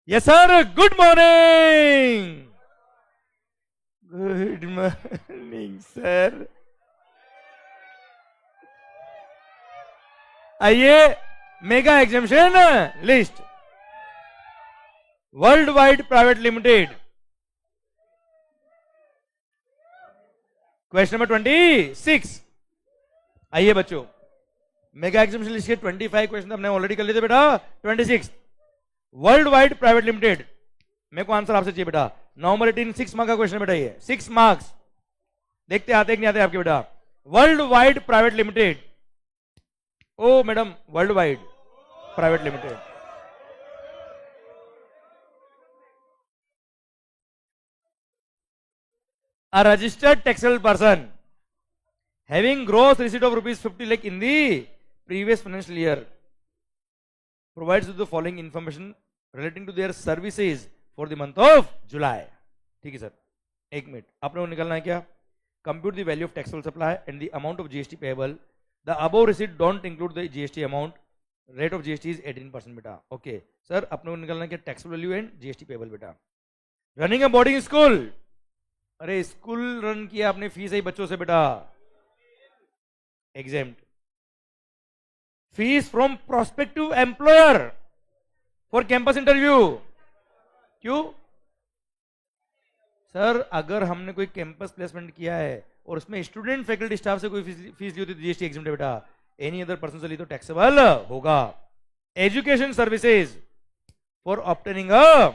Yes sir, good morning. Good morning sir. आइए, mega examination list. World wide private limited, question number 26। आइए बच्चों, mega examination list के 25 question हमने already कर लिए थे बेटा। 26 वर्ल्ड वाइड प्राइवेट लिमिटेड, मेरे को आंसर आपसे चाहिए बेटा। नवंबर 18 6 मार्क का क्वेश्चन बेटा, ये 6 मार्क्स। देखते आते कि नहीं आते आपके बेटा। वर्ल्ड वाइड प्राइवेट लिमिटेड, ओ madam, world wide private limited. A registered taxable person having gross receipt of rupees 50 lakh in the previous financial year provides the following information relating to their services for the month of July. ठीक है sir, एक minute, आपने वो निकालना है क्या? Compute the value of taxable supply and the amount of GST payable. The above receipt don't include the GST amount. Rate of GST is 18% बेटा। Okay sir, आपने वो निकालना है क्या? taxable value and GST payable बेटा। Running a boarding school, अरे school run किया आपने, फीस है बच्चों से बेटा, exempt. Fees from prospective employer for campus interview, क्यों सर? अगर हमने कोई कैंपस प्लेसमेंट किया है और उसमें स्टूडेंट फैकल्टी स्टाफ से कोई फीस ली होती है तो जीएसटी एग्जेम्प्ट है बेटा। एनी अदर पर्सन से ली तो टैक्सेबल होगा। Education services for obtaining a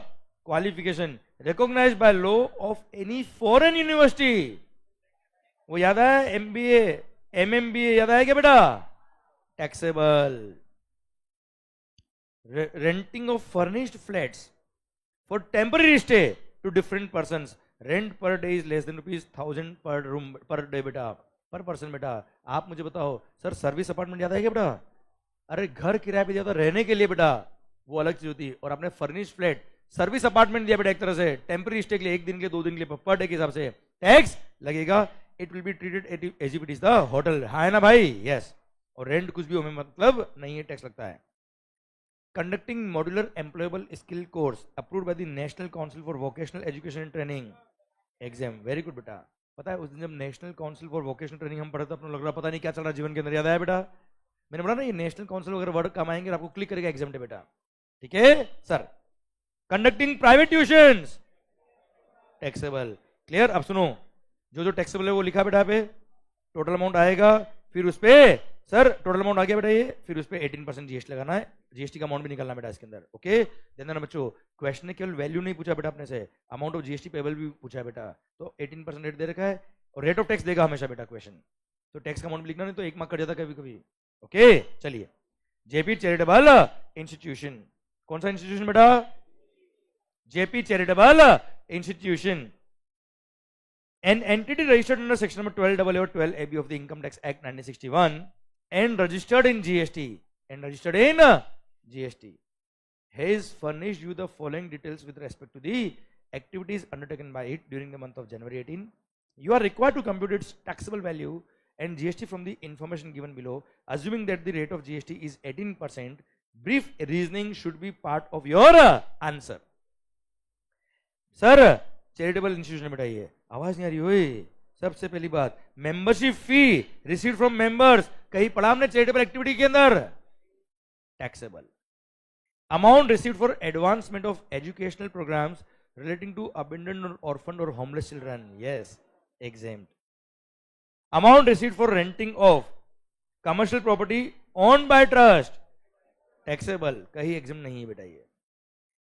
qualification recognized by law of any foreign university, वो याद है? MBA MMBA याद है क्या बेटा? Taxable. Renting of furnished flats for temporary stay to different persons, rent per day is less than ₹1000 per room per day बेटा, पर person बेटा। आप मुझे बताओ सर, सर्विस अपार्टमेंट याद है क्या बेटा? अरे घर किराए पे जाता रहने के लिए बेटा, वो अलग चीज होती है। और आपने फर्निश्ड फ्लैट, सर्विस अपार्टमेंट दिया बेटा एक तरह से, टेम्पररी स्टे के लिए, एक दिन के 2 दिन के लिए, पर डे के हिसाब से टैक्स लगेगा। It will be treated as if it is the hotel, है ना भाई? यस। और रेंट कुछ भी हो में मतलब नहीं है, टैक्स लगता है। Conducting modular employable skill course approved by the national council for vocational education and training, exam. Very good बेटा। पता है उस दिन जब national council for vocational training हम पढ़े थे, अपने लग रहा पता नहीं क्या चल रहा जीवन के अंदर, याद आया बेटा? मैंने बोला ना, ये नेशनल काउंसिल वगैरह वर्ड कम आएंगे, आपको क्लिक करेगा एग्जाम डे बेटा। ठीक है sir. Conducting private tuitions, taxable. Clear? अब सुनो, जो जो टैक्सेबल है वो लिखा बेटा पे, टोटल अमाउंट आएगा, फिर उस पे सर टोटल अमाउंट आ गया बेटा ये, फिर उस पे 18% जीएसटी लगाना है, जीएसटी का अमाउंट भी निकालना बेटा इसके अंदर। ओके ध्यान देना बच्चों, क्वेश्चन ने केवल वैल्यू नहीं पूछा बेटा अपने से, अमाउंट ऑफ जीएसटी पेबल भी पूछा है बेटा। तो 18% रेट दे रखा है और रेट ऑफ टैक्स देगा हमेशा बेटा क्वेश्चन, तो टैक्स का अमाउंट भी लिखना, नहीं तो 1 मार्क कट जाता कभी कभी। ओके चलिए, जेपी चैरिटेबल इंस्टीट्यूशन, कौन सा इंस्टीट्यूशन बेटा? JP Charitable Institution, an entity registered under section number 12AA or 12AB of the Income Tax Act 1961 and registered in GST has furnished you the following details with respect to the activities undertaken by it during the month of January 18. You are required to compute its taxable value and GST from the information given below, assuming that the rate of GST is 18%. Brief reasoning should be part of your answer. Sir charitable institution में बताइए, आवाज नहीं आ रही हुई। सबसे पहली बात, membership fee received from members, कहीं पढ़ा हमने चैरिटेबल एक्टिविटी के अंदर? Taxable. Amount received for advancement of educational programs relating to abandoned और ऑर्फन और homeless children, yes exempt. Amount received for renting of commercial property owned by trust, taxable, कहीं exam नहीं है बेटा ये।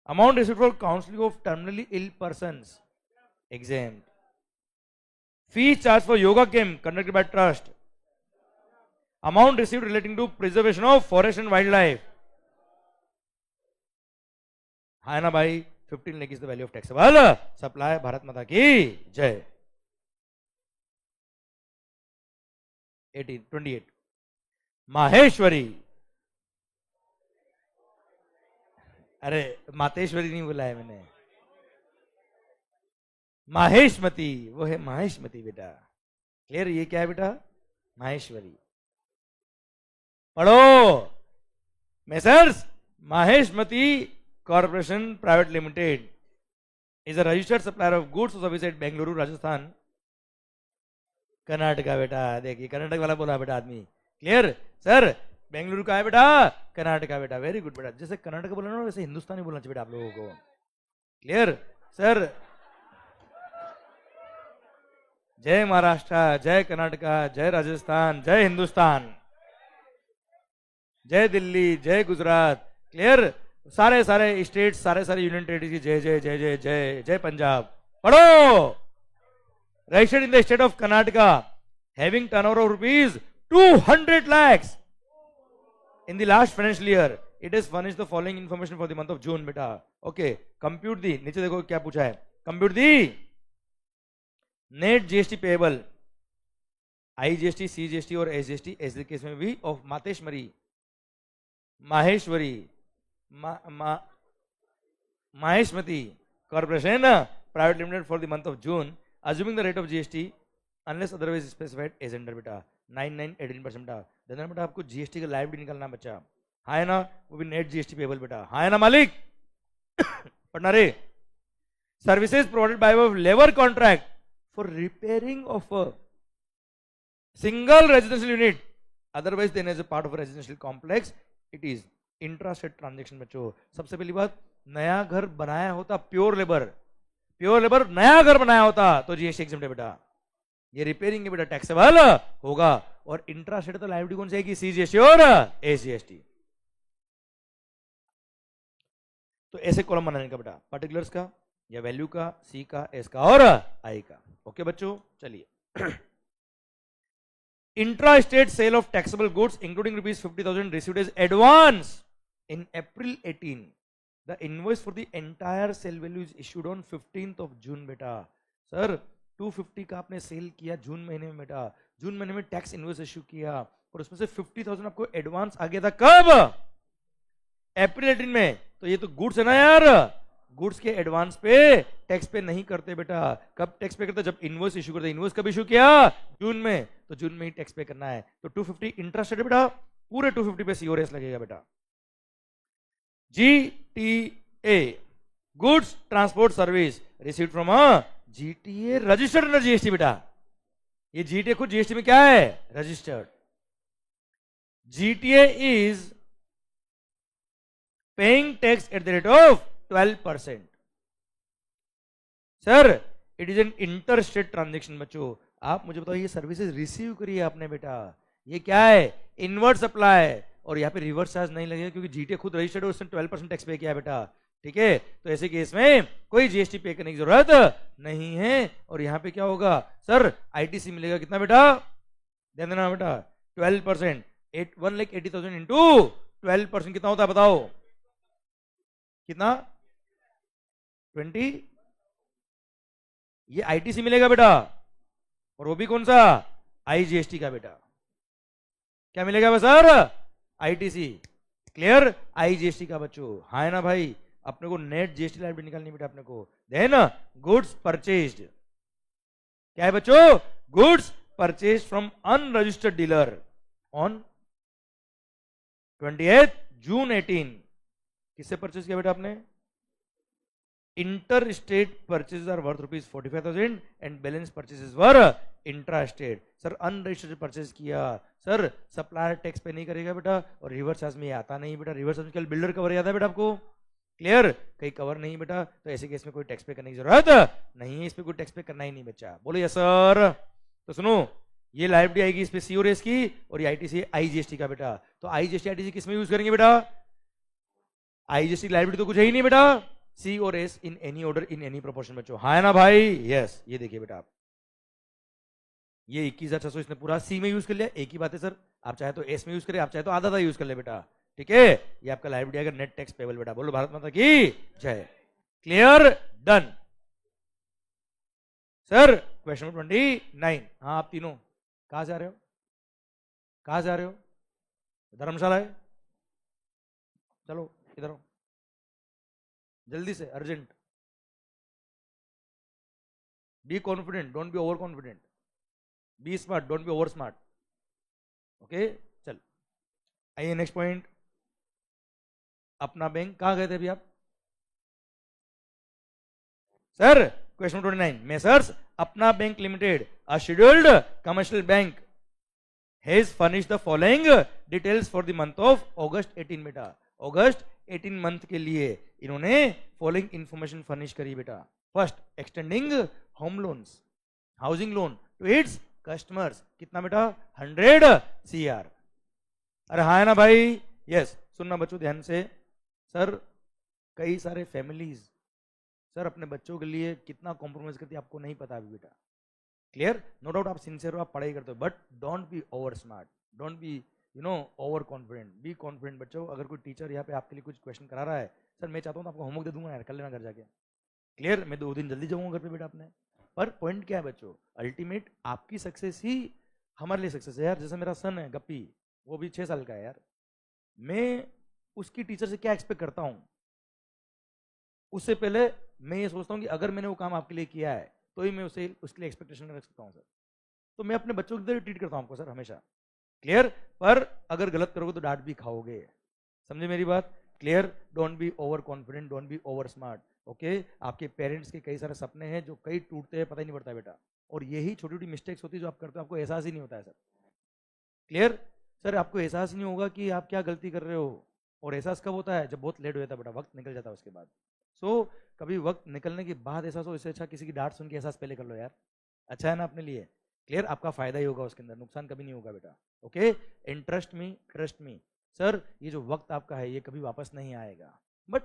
Amount received for counseling of terminally ill persons, exempt. Fee charged for yoga camp conducted by trust. Amount received relating to preservation of forest and wildlife. है ना भाई? 15 lakh is the value of taxable supply. Bharat माता की जय। 28 माहेश्वरी, अरे मातेश्वरी नहीं बोला है मैंने, माहेशमती, वो है माहेशमती बेटा। क्लियर? ये क्या है बेटा? माहेश्वरी। पढ़ो messrs, Mahishmati Corporation Private Limited is a registered supplier of goods or services at Bengaluru, Rajasthan. Karnataka बेटा, देखिए कर्नाटक वाला बोला बेटा आदमी, क्लियर सर, बेंगलुरु का है बेटा, कर्नाटका बेटा, वेरी गुड बेटा, जैसे कर्नाटक बोला ना वैसे हिंदुस्तानी बोलना चाहिए बेटा आप लोगों को, क्लियर सर, जय महाराष्ट्र, जय कर्नाटका, जय राजस्थान, जय हिंदुस्तान, जय दिल्ली, जय गुजरात, क्लियर, सारे सारे स्टेट, सारे सारे यूनियन टेरिटरी की जय जय जय जय जय जय पंजाब, पढ़ो, registered in the state of Karnataka, having turnover of rupees 200 lakhs in the last financial year. It has furnished the following information for the month of June, beta. Okay, compute the, नीचे देखो क्या पूछा है, compute the net GST payable, IGST, CGST और SGST, ऐसे case में भी of Maheshwari, Maheshmati Corporation Private Limited for the month of June, assuming the rate of GST unless otherwise specified as under बेटा 9.18% बेटा, देना बेटा आपको GST का लाइबिलिटी निकालना बच्चा, हाँ है ना, वो भी नेट GST पेबल बेटा, हाँ है ना मालिक, पढ़ना रे, services provided by labour contract for repairing of a single residential unit otherwise than as a part of residential complex, it is intra state transaction बच्चों। सबसे पहली बात, नया घर बनाया होता प्योर लेबर नया घर बनाया होता तो जीएसटी एग्जम्प्ट है बेटा, ये रिपेयरिंग है बेटा टैक्सेबल होगा, और इंट्रा स्टेट तो लाइबिलिटी कौन सी आएगी, सीजीएसटी और एसजीएसटी। तो ऐसे कॉलम बनाने का बेटा, पर्टिकुलर्स का या वैल्यू का, सी का, एस का और आई का। ओके बच्चों, चलिए intra state sale of taxable goods including ₹50,000 received as advance in April 18, the invoice for the entire sale value is issued on 15th of June बेटा। सर 250 का आपने सेल किया जून महीने में बेटा, जून महीने में टैक्स इनवॉइस इश्यू किया और उसमें से 50,000 आपको एडवांस आ गया था कब, अप्रैल 18 में। तो ये तो गुड्स है ना यार, गुड्स के एडवांस पे टैक्स पे नहीं करते बेटा, कब टैक्स पे करते, जब इनवॉइस इश्यू करते। इनवॉइस कब इश्यू किया, जून में, तो जून में ही टैक्स पे करना है। तो 250 इंटरेस्ट है बेटा, पूरे 250 पे सीओएस लगेगा बेटा। GTA goods transport service received from GTA registered under GST बेटा, ये GTA खुद जीएसटी में क्या है, registered. GTA is paying tax at the rate of 12%। Sir it is an inter state transaction बच्चों। आप मुझे बताओ, ये सर्विसेज रिसीव करी है आपने बेटा, ये क्या है, इनवर्ट सप्लाई, और यहाँ पे रिवर्स चार्ज नहीं लगेगा क्योंकि जीटीए खुद रजिस्टर्ड है, उसने 12% टैक्स पे किया बेटा, ठीक है। तो ऐसे केस में कोई जीएसटी पे करने की जरूरत नहीं है। और यहाँ पे क्या होगा सर, आईटीसी मिलेगा कितना बेटा, ध्यान देना बेटा, 12%, 1,80,000 इंटू 12% कितना होता है बताओ, कितना 20, ये आईटीसी मिलेगा बेटा, और वो भी कौन सा, आईजीएसटी का बेटा। क्या मिलेगा सर, आईटीसी, क्लियर, आईजीएसटी का बच्चों, हाँ है ना भाई। अपने को नेट जीएसटी लाइबिलिटी निकालनी बेटा अपने को। देन गुड्स परचेज्ड, क्या है बच्चों, goods purchased from unregistered dealer on 28 June 18, किससे परचेज किया बेटा आपने, inter state purchase are worth ₹45,000 and balance purchases were intra state. Sir unregistered purchase किया, सर सप्लायर टैक्स पे नहीं करेगा बेटा, और रिवर्स चार्ज में आता नहीं बेटा, रिवर्स चार्ज में बिल्डर कवर याद है बेटा आपको, क्लियर, कहीं कवर नहीं बेटा, तो ऐसे केस में कोई टैक्स पे करने की जरूरत नहीं है, इस पे कोई टैक्स पे करना ही नहीं बच्चा, बोलो यस सर। तो सुनो, ये लाइबिलिटी आएगी इस पे सी और एस की, और ये आईटीसी आईजीएसटी का बेटा। तो आईजीएसटी आईटीसी किस में यूज करेंगे बेटा, आईजीएसटी लाइबिलिटी तो कुछ है ही नहीं बेटा, सी और S in any order in any proportion बच्चों, हाँ है ना भाई, यस। ये देखिए बेटा आप, ये 21,600 इसने पूरा सी में यूज कर लिया, एक ही बात है सर, आप चाहे तो एस में यूज करें, आप चाहे तो आधा यूज कर ले बेटा, ठीक है। ये आपका लाइबिलिटी आएगा नेट टैक्स पेबल बेटा, बोलो भारत माता की जय, clear, done. Sir question number 29, हाँ आप तीनों कहां से आ रहे हो, कहां से आ रहे हो, धर्मशाला है, चलो इधर आओ जल्दी से, urgent. Be confident, don't be over confident, be smart, don't be over smart, okay. चल आइए नेक्स्ट पॉइंट, अपना बैंक, कहां गए थे अभी आप, सर क्वेश्चन 29, मेसर्स अपना bank limited a scheduled commercial bank has furnish the following details for the month of अगस्त 18 बेटा। अगस्त 18 मंथ के लिए इन्होंने फॉलोइंग इंफॉर्मेशन फर्निश करी बेटा। First, extending home loans, housing loan to its customers, कितना बेटा 100 CR। अरे हाँ है ना भाई, यस। सुनना बच्चों ध्यान से, सर कई सारे फैमिलीज सर अपने बच्चों के लिए कितना कॉम्प्रोमाइज करती है आपको नहीं पता अभी बेटा। क्लियर, नो डाउट आप सिंसियर हो, आप पढ़ाई करते हो, but don't be over smart, don't be over confident, be confident बच्चों। अगर कोई टीचर यहाँ पे आपके लिए कुछ क्वेश्चन करा रहा है, सर मैं चाहता हूँ तो आपको होमवर्क दे दूंगा यार, कर लेना घर जाके। क्लियर, मैं 2 दिन जल्दी जाऊंगा घर पे बेटा अपने। पर पॉइंट क्या है बच्चों, अल्टीमेट आपकी सक्सेस ही हमारे लिए सक्सेस है यार। जैसे मेरा सन है गप्पी, वो भी 6 साल का है यार, मैं उसकी टीचर से क्या एक्सपेक्ट करता हूं, उससे पहले मैं ये सोचता हूं कि अगर मैंने वो काम आपके लिए किया है तो ही मैं उसे उसके लिए एक्सपेक्टेशन रख सकता हूं सर। तो मैं अपने बच्चों की तरह ट्रीट करता हूं आपको सर हमेशा। क्लियर, पर अगर गलत करोगे तो डांट भी खाओगे, समझे मेरी बात। Clear, don't be over confident, don't be over smart. Okay, आपके पेरेंट्स के कई सारे सपने हैं जो कई टूटते हैं, पता ही नहीं पड़ता बेटा, और यही छोटी छोटी मिस्टेक्स होती है जो आप करते हो, आपको एहसास ही नहीं होता है सर। क्लियर, सर आपको एहसास नहीं होगा कि आप क्या गलती कर रहे हो, और एहसास कब होता है, जब बहुत लेट हो जाता है बेटा, वक्त निकल जाता है उसके बाद। सो कभी वक्त निकलने के बाद एहसास हो, इससे अच्छा किसी की डांट सुन के एहसास पहले कर लो यार, अच्छा है ना अपने लिए। क्लियर, आपका फायदा ही होगा उसके अंदर, नुकसान कभी नहीं होगा बेटा। Okay, interest me, trust me sir, ये जो वक्त आपका है ये कभी वापस नहीं आएगा, बट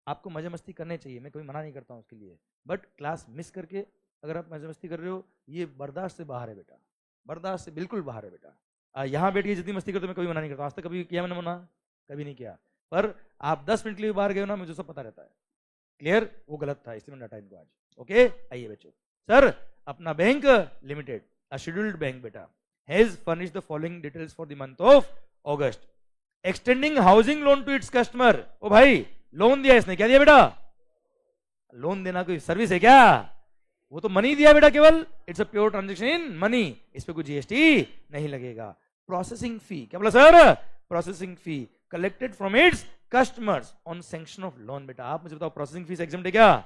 आपको मजे मस्ती करने चाहिए, मैं कभी मना नहीं करता हूँ उसके लिए, बट क्लास मिस करके अगर आप मजे मस्ती कर रहे हो, ये बर्दाश्त से बाहर है बेटा, बर्दाश्त से बिल्कुल बाहर है बेटा। यहाँ बैठ के जितनी मस्ती करते मैं कभी मना नहीं करता, आज तक कभी किया मैंने मना, कभी नहीं किया। पर आप 10 मिनट के लिए बाहर गए हो ना, मुझे सब पता रहता है। क्लियर, वो गलत था, इसलिए मैंने हटाया इनको आज। ओके, आइए बच्चों, सर अपना bank limited a scheduled bank बेटा has furnish the following details for the month of August, extending housing loan to its customer. ओ भाई, लोन दिया इसने, क्या दिया बेटा, लोन देना कोई सर्विस है क्या, वो तो मनी दिया बेटा केवल, it's a pure transaction in money, इस पे कोई जीएसटी नहीं लगेगा। प्रोसेसिंग फी, क्या बोला sir, processing fee collected from its customers on sanction of loan. बेटा आप मुझे बताओ, प्रोसेसिंग फीस एग्जाम्प्ट है क्या,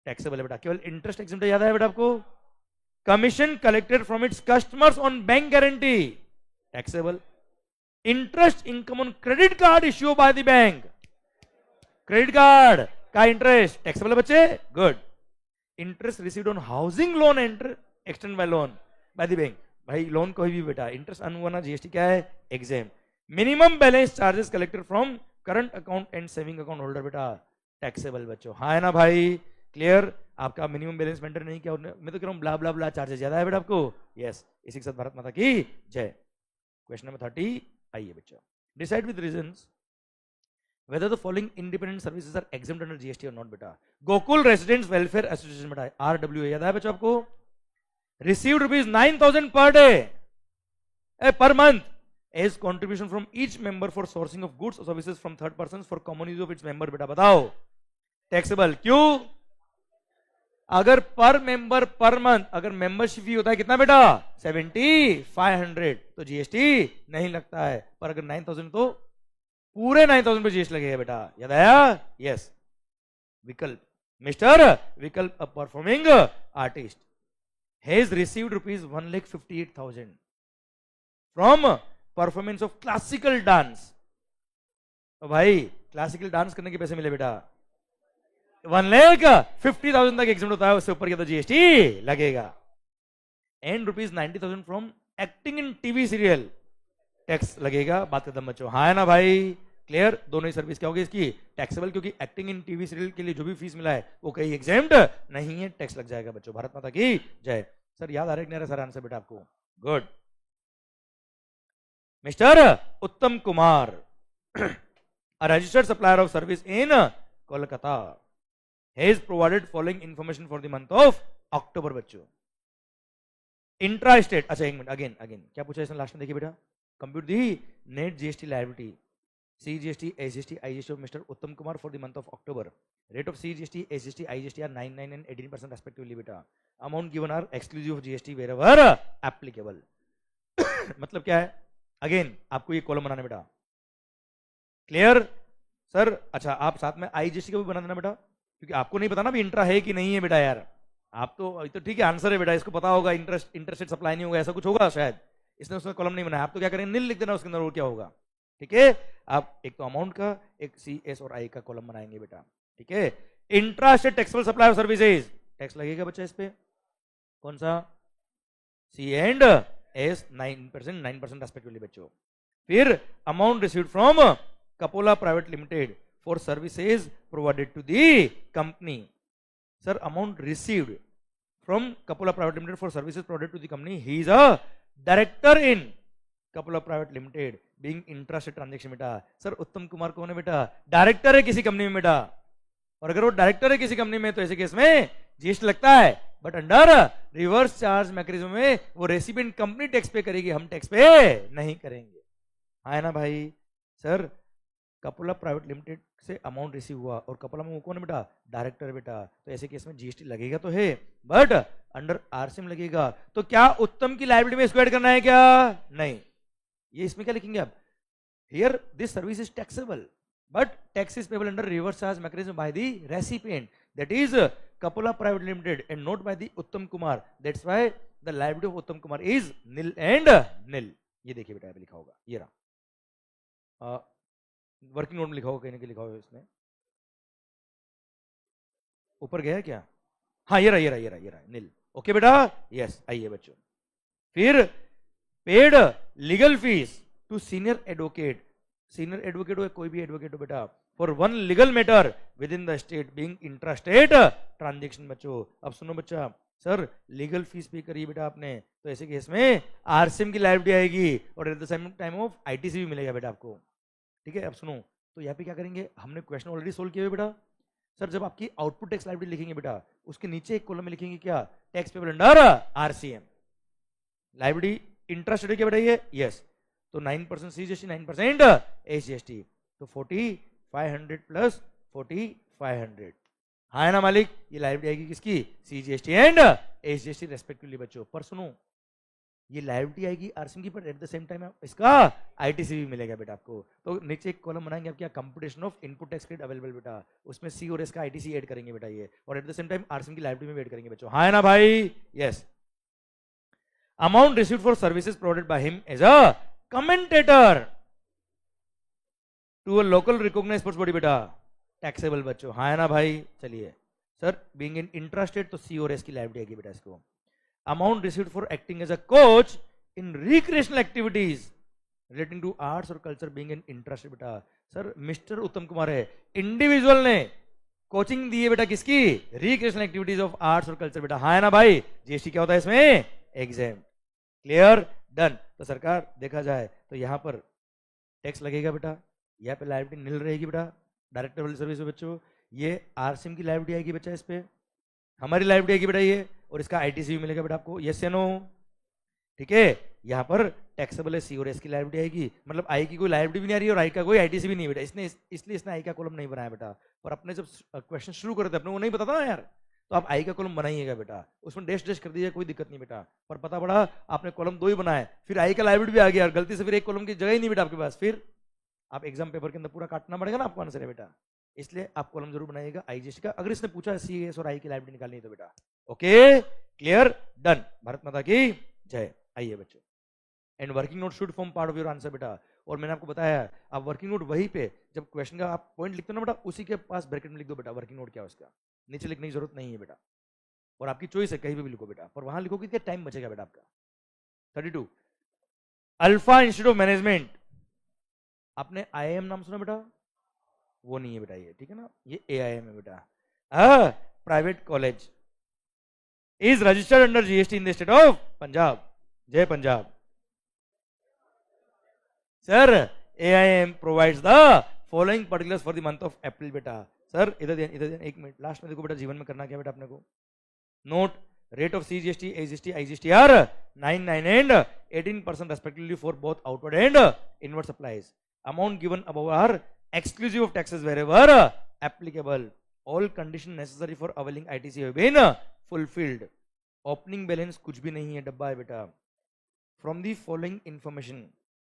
टैक्सेबल है बेटा, केवल इंटरेस्ट एग्जाम्प्ट याद है बेटा आपको। Commission collected from its customers on bank guarantee, taxable. Interest income on credit card issue by the bank, credit card का इंटरेस्ट टैक्सेबल है बच्चे, good. Interest received on housing loan extend by loan by the bank, भाई loan कोई भी बेटा interest अनुवाना GST क्या है, exam. Minimum balance charges collected from current account and saving account holder बेटा, टैक्सेबल बच्चों, हाँ है ना भाई। क्लियर, आपका मिनिमम बैलेंस मेंटेन नहीं किया, मैं तो कह रहा हूँ ब्ला ब्ला ब्ला चार्जेस ज्यादा है बेटा आपको, यस। इसी के साथ भारत माता की जय। क्वेश्चन नंबर 30, आइए बच्चों, decide with reasons whether the following independent services are exempt under GST or not बेटा। गोकुल रेसिडेंट्स वेलफेयर एसोसिएशन बेटा, RWA याद है बच्चों आपको, received ₹9,000 per month as contribution from each member for sourcing of goods or services from third persons for common use of its member बेटा, बताओ taxable क्यों, अगर पर मेंबर पर मंथ, अगर मेंबरशिप फी होता है कितना बेटा 7,500 तो जीएसटी नहीं लगता है, पर अगर 9,000 तो पूरे 9,000 पे जीएसटी लगेगा बेटा, याद आया, यस। विकल्प, मिस्टर विकल्प अ performing artist has received ₹1,58,000 from performance of classical dance. तो भाई क्लासिकल डांस करने के पैसे मिले बेटा, 1,50,000 तक एग्जाम होता है, उससे ऊपर तो जीएसटी लगेगा। And ₹90,000 from acting in TV serial, tax लगेगा, बात खत्म बच्चों, हाँ है ना भाई। क्लियर, दोनों ही सर्विस क्या होगी इसकी, टैक्सेबल, क्योंकि एक्टिंग इन टीवी सीरियल के लिए जो भी फीस मिला है वो कहीं एग्जाम्ड नहीं है, टैक्स लग जाएगा बच्चों, भारत माता की जय। सर याद आ रहा है कि नहीं सर आंसर बेटा आपको, good. Mister Uttam Kumar a registered supplier of service in Kolkata has provided following information for the month of October बच्चों। इंट्रा स्टेट, अच्छा एक मिनट, अगेन क्या पूछा इसने लास्ट में, देखिए बेटा, compute the net GST liability CGST, SGST, IGST of Mr. Uttam Kumar for the month of October. Rate of CGST, SGST, IGST are 9% and 18% respectively बेटा. Amount given are exclusive of GST wherever applicable. मतलब क्या है, again आपको ये column बनाना बेटा, clear sir. अच्छा आप साथ में IGST का भी बना देना बेटा, क्योंकि आपको नहीं पता ना भी इंट्रा है कि नहीं है बेटा यार, आप तो ठीक है आंसर है बेटा, इसको पता होगा इंटरेस्ट सप्लाई नहीं होगा, ऐसा कुछ होगा शायद, इसने उसमें कॉलम नहीं बनाया, आप तो क्या करेंगे निल लिख देना उसके अंदर, और क्या होगा। ठीक है, आप एक तो अमाउंट का, एक सी एस और आई का कॉलम बनाएंगे बेटा। ठीक है, intrastate taxable supply of services, tax लगेगा बच्चा इस पे, कौन सा, सी एंड एस 9% रेस्पेक्टिवली बच्चों। फिर amount received from Kapola private limited for services provided to the company. Sir amount received from Kapola private limited for services provided to the company, he is a director in Kapola private limited being intrastate transaction बेटा। Sir Uttam Kumar कौन है बेटा, director है किसी company में बेटा, और अगर वो डायरेक्टर है किसी कंपनी में तो ऐसे केस में जीएसटी लगता है, but under reverse charge mechanism में वो रेसिपिएंट कंपनी टैक्स पे करेगी, हम टैक्स पे नहीं करेंगे। हाँ है ना भाई। सर कपोला प्राइवेट लिमिटेड से अमाउंट रिसीव हुआ और कपोला में वो कौन है बेटा, डायरेक्टर है बेटा, तो ऐसे केस में जीएसटी लगेगा तो है, बट अंडर आरसीएम लगेगा। तो क्या उत्तम की लायबिलिटी में इसको ऐड करना है क्या, नहीं, ये इसमें क्या लिखेंगे आप, here this service is taxable but tax is payable under reverse charge mechanism by the recipient, that is Kapola Private Limited and not by the Uttam Kumar, that's why the liability of Uttam Kumar is nil and nil। ये देखिए बेटा लिखा होगा, ये रहा working note में लिखा होगा, कहीं ना कहीं लिखा होगा इसमें, ऊपर गया क्या, हाँ ये रहा नील, ओके बेटा, यस आइए बच्चों। फिर paid legal fees to senior advocate, senior advocate हो कोई भी एडवोकेट हो बेटा, for one legal matter within the state being intrastate transaction. बच्चों अब सुनो बच्चा, सर लीगल फीस पे करिए बेटा आपने, तो ऐसे केस में आरसीएम की लायबिलिटी आएगी और at the same time of ITC भी मिलेगा बेटा आपको। ठीक है, अब सुनो, तो यहाँ पे क्या करेंगे, हमने क्वेश्चन ऑलरेडी सोल्व किया है बेटा। सर जब आपकी आउटपुट टैक्स लायबिलिटी लिखेंगे बेटा, उसके नीचे एक कॉलम में लिखेंगे क्या, tax payable under RCM, liability interest क्या बेटा ये, यस, तो 9% सीजीएसटी 9% एसजीएसटी, तो 4500 प्लस 4500, हाँ है ना मालिक, ये लायबिलिटी आएगी किसकी, सीजीएसटी एंड एसजीएसटी रेस्पेक्टिवली बच्चों। पर सुनो, ये लायबिलिटी आएगी आरसीएम की, पर एट द सेम टाइम इसका आईटीसी भी मिलेगा बेटा आपको। तो नीचे एक कॉलम बनाएंगे आप क्या, computation of input tax credit available बेटा, उसमें सी और एस का आईटीसी ऐड करेंगे बेटा ये, और at the same time RCM की लायबिलिटी में ऐड करेंगे बच्चों, हाँ है ना भाई, yes. Amount received for services provided by him as a commentator to a local recognised sports body बेटा, टैक्सेबल बच्चों, हाँ है ना भाई। चलिए सर बीइंग इन इंट्रास्टेट, तो सी और एस की लायबिलिटी आएगी बेटा इसको। Amount received for acting as a coach in recreational activities relating to arts और कल्चर बीइंग इन इंट्रास्टेट बेटा। सर मिस्टर उत्तम कुमार है, इंडिविजुअल ने कोचिंग दी है बेटा किसकी, रिक्रिएशनल एक्टिविटीज ऑफ आर्ट्स और कल्चर बेटा, हाँ है ना भाई। जीएसटी क्या होता है इसमें, एग्जाम, क्लियर, डन। तो सरकार देखा जाए तो यहाँ पर टैक्स लगेगा बेटा, यहाँ पे लायबिलिटी निल रहेगी बेटा, डायरेक्टर वाली सर्विस बच्चों, ये आरसीएम की लायबिलिटी आएगी बच्चा, इस पे हमारी लायबिलिटी आएगी बेटा ये, और इसका आईटीसी भी मिलेगा बेटा आपको, यस या नो। ठीक है, यहाँ पर टैक्सेबल है सी और एस की लायबिलिटी आएगी, मतलब आई की कोई लायबिलिटी भी नहीं आ रही है और आई का कोई आईटीसी भी नहीं बेटा, इसलिए इसने आई का कॉलम नहीं बनाया बेटा। पर अपने जब क्वेश्चन शुरू करते अपने को नहीं पता था ना यार, तो आप आई का कॉलम बनाइएगा बेटा, उसमें डैश डैश कर दीजिए, कोई दिक्कत नहीं बेटा। पर पता पड़ा आपने कॉलम 2 ही बनाए, फिर आई का लायबिलिटी भी आ गया और गलती से फिर एक कॉलम की जगह ही नहीं बेटा आपके पास, फिर आप एग्जाम पेपर के अंदर पूरा काटना पड़ेगा ना आपको आंसर है बेटा, इसलिए आप कॉलम जरूर बनाइएगा आईजीएसटी का, अगर इसने पूछा सी एस और आई की लायबिलिटी निकालनी है तो बेटा। ओके, क्लियर, डन, भारत माता की जय। आइए बच्चों, and working note should form part of your answer बेटा। और मैंने आपको बताया आप वर्किंग नोट वहीं पे जब क्वेश्चन का आप पॉइंट लिखते हो ना बेटा, उसी के पास ब्रैकेट में लिख दो बेटा वर्किंग नोट क्या है उसका, नीचे लिखने की जरूरत नहीं है बेटा, और आपकी चॉइस है कहीं भी लिखो बेटा, पर वहां लिखोगे क्या टाइम बचेगा बेटा आपका। 32 अल्फा इंस्टीट्यूट ऑफ मैनेजमेंट, आपने आईआईएम नाम सुना बेटा, वो नहीं है बेटा ये, ठीक है ना, ये एआईएम है बेटा, private college is registered under GST in the state of Punjab, जय Punjab. Sir AIM provides the following particulars for the month of April बेटा। सर इधर एक मिनट, लास्ट में देखो बेटा, जीवन में करना क्या बेटा अपने को, note rate of CGST, AGST, IGST are 9 and 18% respectively for both outward and inward supplies. Amount given above are exclusive of taxes wherever applicable. All conditions necessary for availing ITC have been fulfilled. Opening balance कुछ भी नहीं है, डब्बा है बेटा. From the following information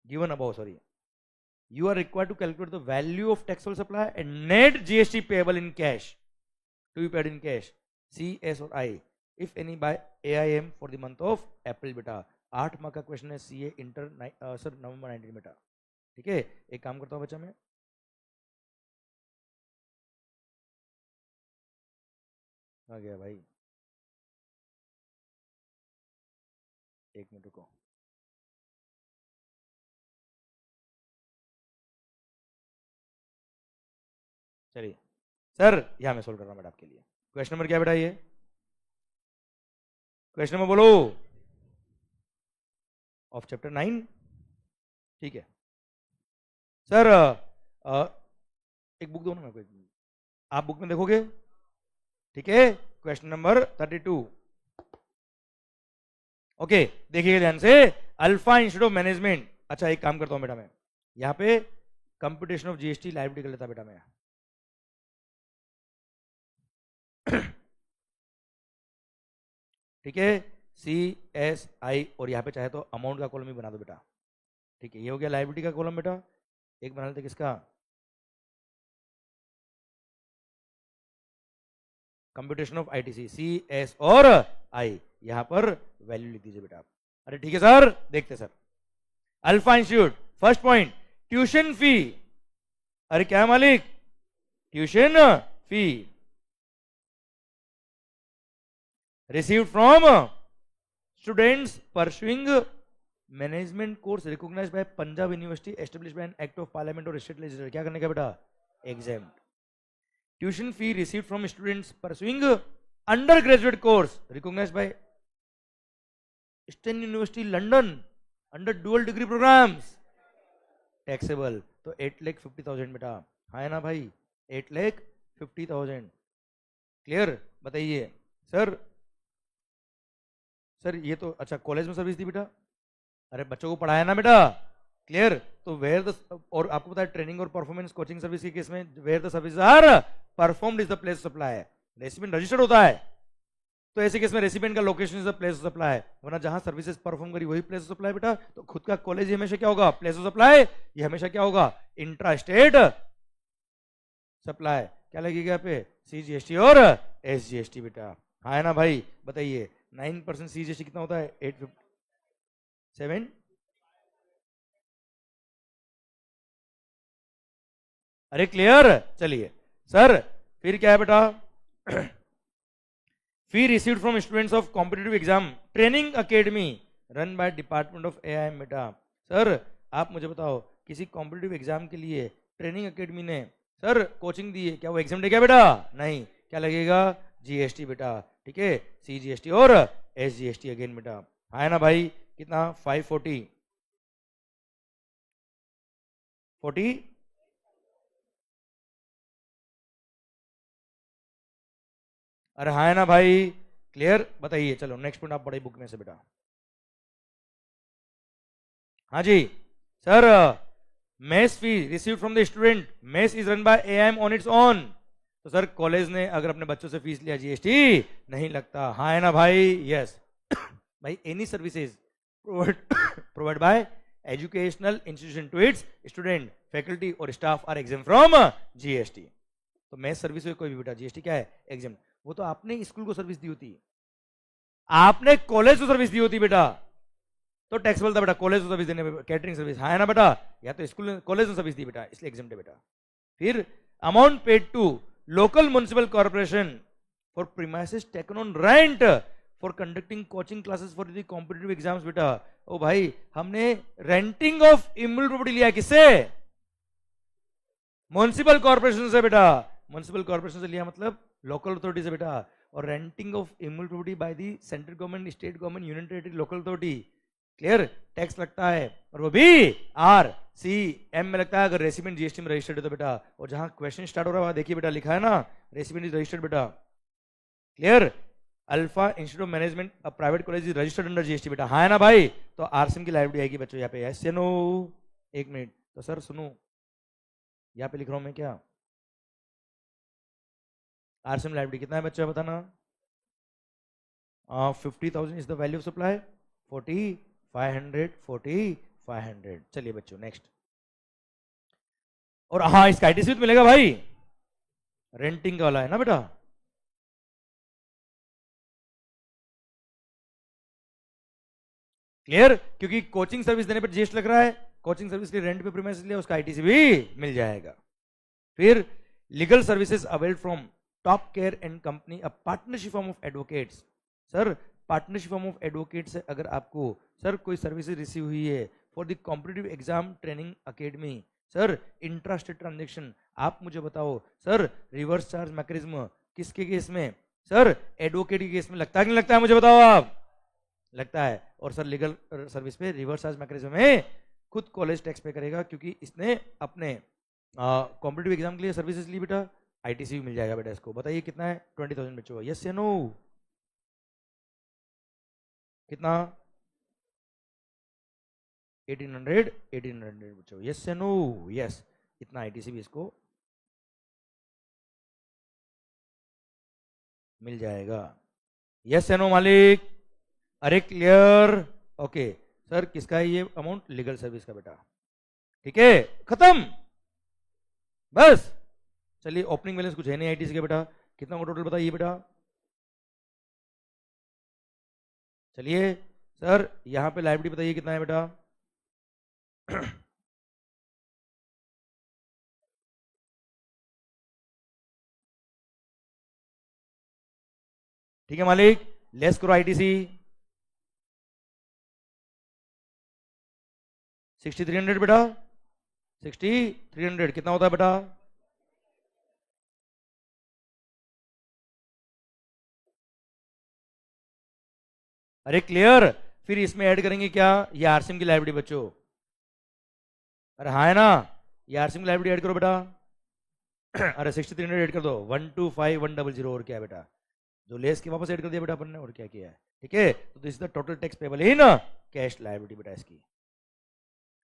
given above, you are required to calculate the value of taxable supply and net GST payable in cash. To be paid in cash, C S और I, if any by AIM for the month of April बेटा। 8 mark का question है, CA inter sir नवंबर 19 बेटा। ठीक है, एक काम करता हूँ बच्चा मैं, आ गया भाई, एक मिनट रुको। चलिए सर, यहाँ मैं सोल्व कर रहा हूँ बेटा आपके लिए। क्वेश्चन नंबर क्या बेटा ये, क्वेश्चन नंबर बोलो, ऑफ चैप्टर 9। ठीक है सर, एक बुक दो ना मेरे को, आप बुक में देखोगे। ठीक है, क्वेश्चन नंबर 32। ओके, देखिए ध्यान से, अल्फा इंस्टीट्यूट ऑफ मैनेजमेंट। अच्छा एक काम करता हूं बेटा मैं, यहाँ पे कंप्यूटेशन ऑफ GST लाइब्रेरी कर लेता बेटा मैं। ठीक है, CSI, और यहाँ पे चाहे तो अमाउंट का कॉलम ही बना दो बेटा। ठीक है, ये हो गया लाइबिलिटी का कॉलम बेटा। एक बना लेते किसका, कंप्यूटेशन ऑफ ITC, CS और I, यहां पर वैल्यू लिख दीजिए बेटा आप। अरे ठीक है सर, देखते sir, alpha institute, first point, tuition fee. अरे क्या मालिक, tuition fee received from students pursuing management course recognized by Punjab University established by an act of parliament or state legislature। क्या करने का बेटा, exempt। Tuition fee received from students pursuing undergraduate course recognized by Eastern University London under dual degree programs, taxable। तो 8,50,000 बेटा, है ना भाई, 8,50,000। Clear, बताइए सर। सर ये तो अच्छा कॉलेज में सर्विस दी बेटा, अरे बच्चों को पढ़ाया ना बेटा। क्लियर, तो वेयर द, और आपको पता है ट्रेनिंग और परफॉर्मेंस कोचिंग सर्विस के केस में where the service are performed is the place of supply. Recipient registered होता है, तो ऐसे केस में रेसिपिएंट का location is the place of supply, वरना जहां सर्विसेज परफॉर्म करी वही प्लेस ऑफ सप्लाई बेटा। तो खुद का कॉलेज हमेशा क्या होगा, प्लेस ऑफ सप्लाई। ये हमेशा क्या होगा, इंट्रा स्टेट सप्लाई। क्या लगेगा पे, CGST और SGST बेटा, हाँ है ना भाई। बताइए 9% CGST कितना होता है, 857। अरे क्लियर, चलिए सर, फिर क्या है बेटा, फी received from students of competitive exam training academy run by department of AIM बेटा। सर आप मुझे बताओ, किसी कॉम्पिटिटिव एग्जाम के लिए ट्रेनिंग अकेडमी ने सर कोचिंग दी है, क्या वो एग्जाम दे क्या बेटा, नहीं। क्या लगेगा, GST बेटा। ठीक है, CGST और SGST अगेन बेटा, है ना भाई। कितना, 540 40। अरे हाँ है ना भाई, क्लियर। बताइए, चलो नेक्स्ट पॉइंट आप पढ़े बुक में से बेटा। हाँ जी sir, mess fee received from the student, mess is run by AIM on its own. तो सर कॉलेज ने अगर अपने बच्चों से फीस लिया GST नहीं लगता, हाँ है ना भाई, यस। भाई any services provide by educational institution to its student, faculty और staff are exempt from GST। तो मेस सर्विस कोई भी बेटा GST क्या है, एग्जाम। वो तो आपने स्कूल को सर्विस दी होती, आपने कॉलेज को सर्विस दी होती बेटा, तो टैक्सेबल था बेटा, कॉलेज को सर्विस देने, कैटरिंग सर्विस, हाँ है ना बेटा, या तो स्कूल कॉलेज ने सर्विस दी बेटा, इसलिए एग्जाम है बेटा। फिर amount paid to local municipal corporation for premises taken on rent for conducting coaching classes for the competitive exams बेटा। ओ भाई, हमने रेंटिंग ऑफ इमूवेबल प्रॉपर्टी लिया किससे, म्युनिसिपल कॉर्पोरेशन से बेटा। म्युनिसिपल कॉर्पोरेशन से लिया मतलब लोकल अथॉरिटी से बेटा, और renting of immovable property by the central government, state government, union territory, local authority. Clear, tax लगता है, और वो भी RCM में लगता है अगर रेसिडेंट GST में रजिस्टर्ड है तो बेटा। और जहां क्वेश्चन स्टार्ट हो रहा है देखिए बेटा, लिखा है ना रेसिडेंट इज रजिस्टर्ड बेटा। Clear, alpha institute of management private college is registered under GST बेटा, हाँ है ना भाई। तो RCM की लाइब्रेरी आएगी बच्चों यहाँ पे, यस या नो। एक मिनट, तो सर सुनो, यहाँ पे लिख रहा हूं मैं क्या, RCM लाइब्रेरी कितना है बच्चा बताना। 50,000 is the value of supply, 40 500 40 500। चलिए बच्चों नेक्स्ट, और हाँ इसका ITC मिलेगा भाई, रेंटिंग का वाला है ना बेटा। क्लियर, क्योंकि कोचिंग सर्विस देने पर जीएसटी लग रहा है, कोचिंग सर्विस के रेंट पे प्रीमियस लिया, उसका आईटीसी भी मिल जाएगा। फिर legal services availed from top care and company, a partnership form of advocates. Sir partnership form of advocate से अगर आपको सर कोई सर्विसेज रिसीव हुई है for the competitive exam training academy, sir intrastate transaction, आप मुझे बताओ सर रिवर्स चार्ज मैकेनिज्म किसके केस में, सर एडवोकेट के केस में लगता है कि नहीं लगता है, मुझे बताओ आप, लगता है। और सर लीगल सर्विस पे रिवर्स चार्ज मैकेनिज्म में खुद कॉलेज टैक्स पे करेगा, क्योंकि इसने अपने कॉम्पिटिटिव एग्जाम के लिए सर्विसेज ली बेटा, आईटीसी भी मिल जाएगा बेटा इसको। बताइए कितना है, 20,000 बच्चों, यस या नो, कितना, 1800 बच्चों, यस या नो, यस, इतना आईटीसी भी इसको मिल जाएगा, यस या नो मालिक, अरे क्लियर, ओके। सर किसका है ये अमाउंट, लीगल सर्विस का बेटा, ठीक है, खत्म बस। चलिए ओपनिंग बैलेंस कुछ है नहीं आईटीसी का बेटा, कितना को टोटल बताइए बेटा। चलिए सर यहां पे लाइबिलिटी बताइए कितना है बेटा। ठीक है मालिक, लेस करो आईटीसी, 6300 बेटा, 6300 कितना होता है बेटा, अरे क्लियर। फिर इसमें ऐड करेंगे क्या, ये आरसीएम की लाइब्रेरी बच्चों, अरे हाँ है ना, ये आरसीएम की लाइब्रेरी ऐड करो बेटा। अरे 6300 ऐड कर दो, 125100, और क्या है बेटा, जो लेस के वापस ऐड कर दिया बेटा अपन ने, और क्या किया है, ठीक है। तो this is the total tax payable in cash liability बेटा इसकी।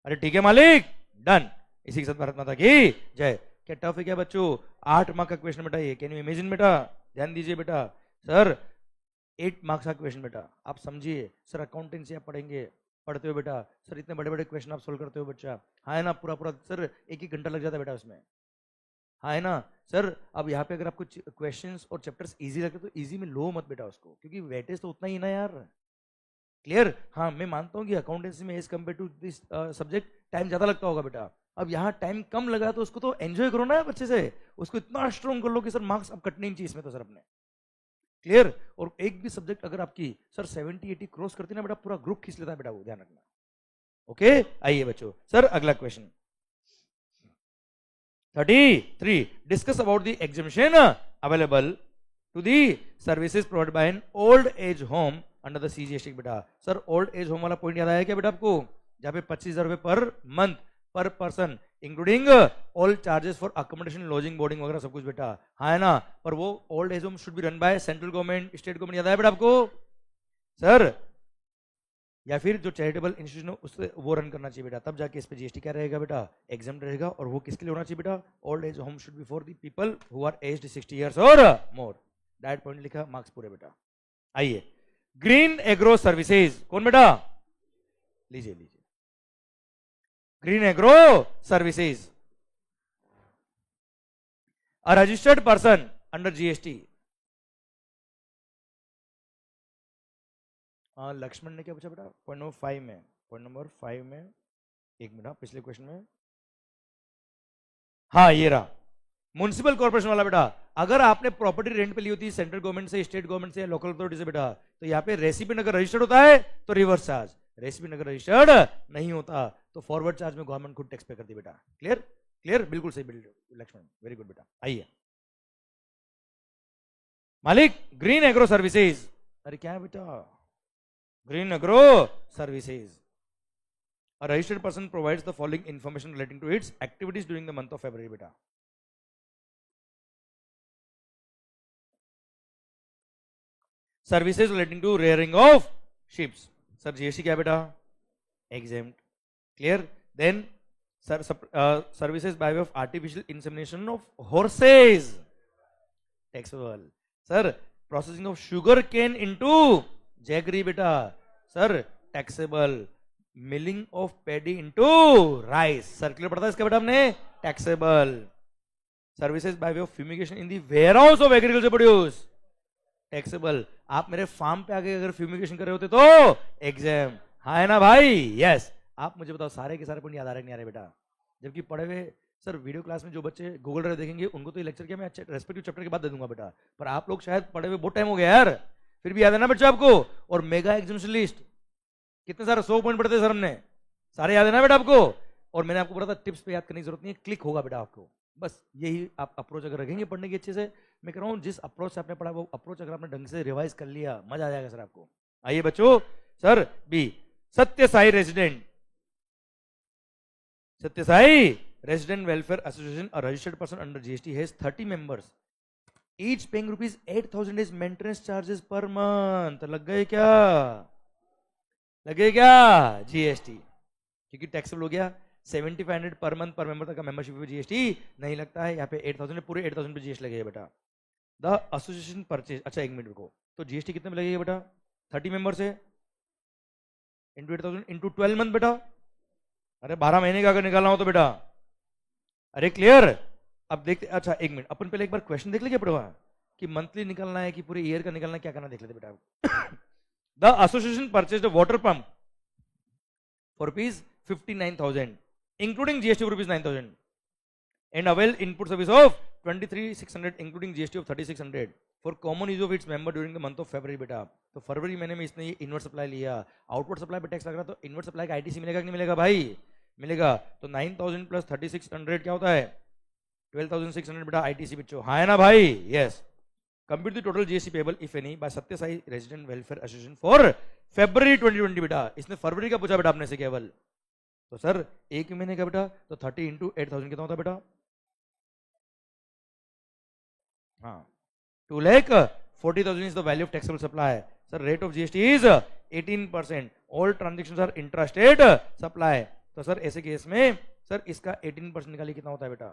अरे ठीक है मालिक, डन। इसी के साथ भारत माता की जय। क्या टफ है क्या बच्चों, 8 मार्क का क्वेश्चन बेटा ये, कैन यू इमेजिन बेटा, ध्यान दीजिए बेटा। सर 8 मार्क्स का क्वेश्चन बेटा, आप समझिए। सर अकाउंटेंसी आप पढ़ते हो बेटा, सर इतने बड़े बड़े क्वेश्चन आप सोल्व करते हो बच्चा, हाँ है ना, पूरा पूरा सर 1 घंटा लग जाता है बेटा उसमें, हाँ है ना। सर अब यहाँ पे अगर आपको क्वेश्चंस और चैप्टर्स इजी लगते तो इजी में लो मत बेटा उसको, क्योंकि वेटेज तो उतना ही ना यार, क्लियर। हाँ मैं मानता हूँ कि अकाउंटेंसी में as compare to this subject time ज्यादा लगता होगा बेटा, अब यहाँ टाइम कम लगा तो उसको तो एंजॉय करो ना बच्चे से, उसको इतना स्ट्रॉन्ग कर लो कि सर मार्क्स अब कटने नहीं चाहिए इसमें तो सर अपने, क्लियर। और एक भी सब्जेक्ट अगर आपकी सर 70-80 क्रॉस करती ना बेटा, पूरा ग्रुप खींच लेता है बेटा, वो ध्यान रखना, ओके। आइए बच्चों, सर अगला question 33, discuss about the exemption available to the services provide by an old age home under the CGST बेटा। सर ओल्ड एज होम वाला पॉइंट याद आया क्या बेटा आपको, जहां पे 25,000 रुपए पर मंथ पर person including all charges for accommodation, lodging, boarding वगैरह सब कुछ बेटा, हाँ है ना। पर वो old age home should be run by central government, state government, याद आया बेटा आपको सर, या फिर जो चैरिटेबल इंस्टीट्यूशन है उससे वो रन करना चाहिए बेटा, तब जाके इस पे जीएसटी क्या रहेगा बेटा, एग्जाम रहेगा। और वो किसके लिए होना चाहिए बेटा, old age home should be for the people who are aged 60 years और मोर, दैट पॉइंट लिखा, मार्क्स पूरे बेटा। आइए ग्रीन एग्रो सर्विसेज, कौन बेटा, लीजिए लीजिए, green agro services, a registered person under GST. Lakshman ने क्या पूछा बेटा, पॉइंट नंबर 5 में, पॉइंट नंबर 5 में, एक मिनट पिछले क्वेश्चन में, हाँ ये रहा म्युनिसिपल कॉर्पोरेशन वाला बेटा। अगर आपने प्रॉपर्टी रेंट पे ली होती है सेंट्रल गवर्नमेंट से, स्टेट गवर्नमेंट से या लोकल अथॉरिटी से बेटा, तो यहाँ पे रेसिपिएंट अगर रजिस्टर्ड होता है तो रिवर्स चार्ज, रेसिपिएंट अगर रजिस्टर्ड नहीं होता तो फॉरवर्ड चार्ज में गवर्नमेंट खुद टैक्स पे करती बेटा, क्लियर क्लियर, बिल्कुल सही बिल्कुल लक्ष्मण, वेरी गुड बेटा। आइए मालिक, ग्रीन एग्रो सर्विसेज, अरे क्या है बेटा, green agro services, a registered person provides the following information relating to its activities during the month of February beta. Services relating to rearing of sheep, sir GST क्या बेटा, exempt, clear. Then services by way of artificial insemination of horses, taxable. Sir processing of sugar cane into jaggery beta, sir taxable. Milling of paddy into rice, circular पढ़ता है इसका बेटा हमने, taxable. Services by way of fumigation in the warehouse of agriculture produce, taxable. आप मेरे farm पे आके अगर फ्यूमिगेशन कर रहे होते तो एग्जाम, हाँ है ना भाई, यस। आप मुझे बताओ सारे के सारे पॉइंट याद आ रहे नहीं आ रहे बेटा? जबकि पढ़े हुए सर वीडियो क्लास में जो बच्चे गूगल ड्राइव देखेंगे उनको तो ये लेक्चर क्या मैं रेस्पेक्टिव चैप्टर के बाद दे दूंगा बेटा, पर आप लोग शायद पढ़े हुए बहुत टाइम हो गया यार, फिर भी याद है ना बच्चा आपको? और मेगा एग्जामिनेशन लिस्ट कितने सारे 100 पॉइंट पढ़ते सर हमने, सारे याद है ना बेटा आपको? और मैंने आपको बोला था टिप्स पे याद करने की जरूरत नहीं है, क्लिक होगा बेटा आपको, बस यही आप अप्रोच अगर रखेंगे पढ़ने की अच्छे से, मैं कह रहा हूँ जिस अप्रोच से आपने पढ़ा वो अप्रोच अगर आपने ढंग से रिवाइज कर लिया मजा आ जाएगा सर आपको। आइए बच्चों, सर बी, सत्य साई रेजिडेंट, सत्य Sai resident welfare association a registered person under GST has 30 members each paying rupees 8,000 is maintenance charges per month। लग गए क्या? लगे क्या जीएसटी? क्योंकि टैक्सेबल हो गया। 7500 पर मंथ पर मेंबर तक का मेंबरशिप पे जीएसटी नहीं लगता है, यहाँ पे 8000 पूरे 8000 पे जीएसटी लगेगा बेटा। द एसोसिएशन परचेज, अच्छा एक मिनट रुको, तो जीएसटी कितने में लगेगा बेटा? 30 मेंबर से इंटू 8000 इंटू 12 मंथ बेटा, अरे 12 महीने का अगर निकालना हो तो बेटा, अरे क्लियर? अब देखते, अच्छा एक मिनट, अपन पहले एक बार क्वेश्चन देख लेंगे पढ़वा कि मंथली निकालना है कि पूरे ईयर का निकालना है, क्या करना देख लेते बेटा। The association purchase a water pump for rupees 59,000 including GST of rupees 9,000 and avail input service of 23,600 including GST of 3,600 for common use of its member during the month of February बेटा। तो फरवरी महीने में इसने ये inward supply लिया, outward supply पे tax लग रहा, तो इनवर्ट सप्लाई का आईटीसी मिलेगा कि नहीं मिलेगा भाई? मिलेगा। तो 9,000 प्लस 3,600 क्या होता है? 12,600 बेटा आईटीसी बच्चों, हाँ है ना भाई? Yes. Compute the total GST payable if any by Satya Sai resident welfare association for February 2020 बेटा। इसने फरवरी का पूछा बेटा आपने से केवल, तो सर एक महीने का बेटा, तो 30 इंटू 8,000 कितना होता है बेटा? हाँ 2,40,000 is the value of taxable supply. Sir, rate of GST is 18%. All transactions are intrastate supply. तो सर ऐसे केस में सर इसका 18% निकालिए, कितना होता है बेटा?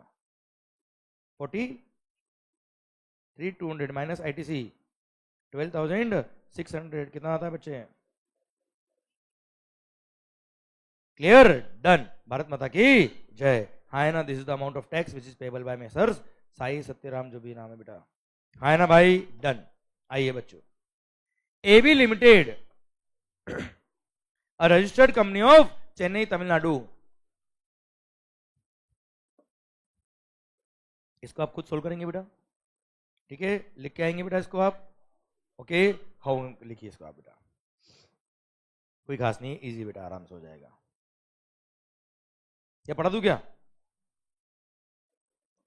43,200 माइनस आईटीसी 12,600 कितना आता है बच्चे? क्लियर? डन। भारत माता की जय। हाँ ना, this is the amount of tax which is payable by messrs Sai Satyaram, जो भी नाम है बेटा, हाँ ना भाई? डन। आइए बच्चों, AB limited a registered company of Chennai Tamil Nadu, इसको आप खुद सोल्व करेंगे बेटा, ठीक है? लिख के आएंगे बेटा इसको आप, ओके? हाउ लिखिए इसको आप बेटा, कोई खास नहीं, इजी बेटा, आराम से हो जाएगा। या पढ़ा दूं क्या?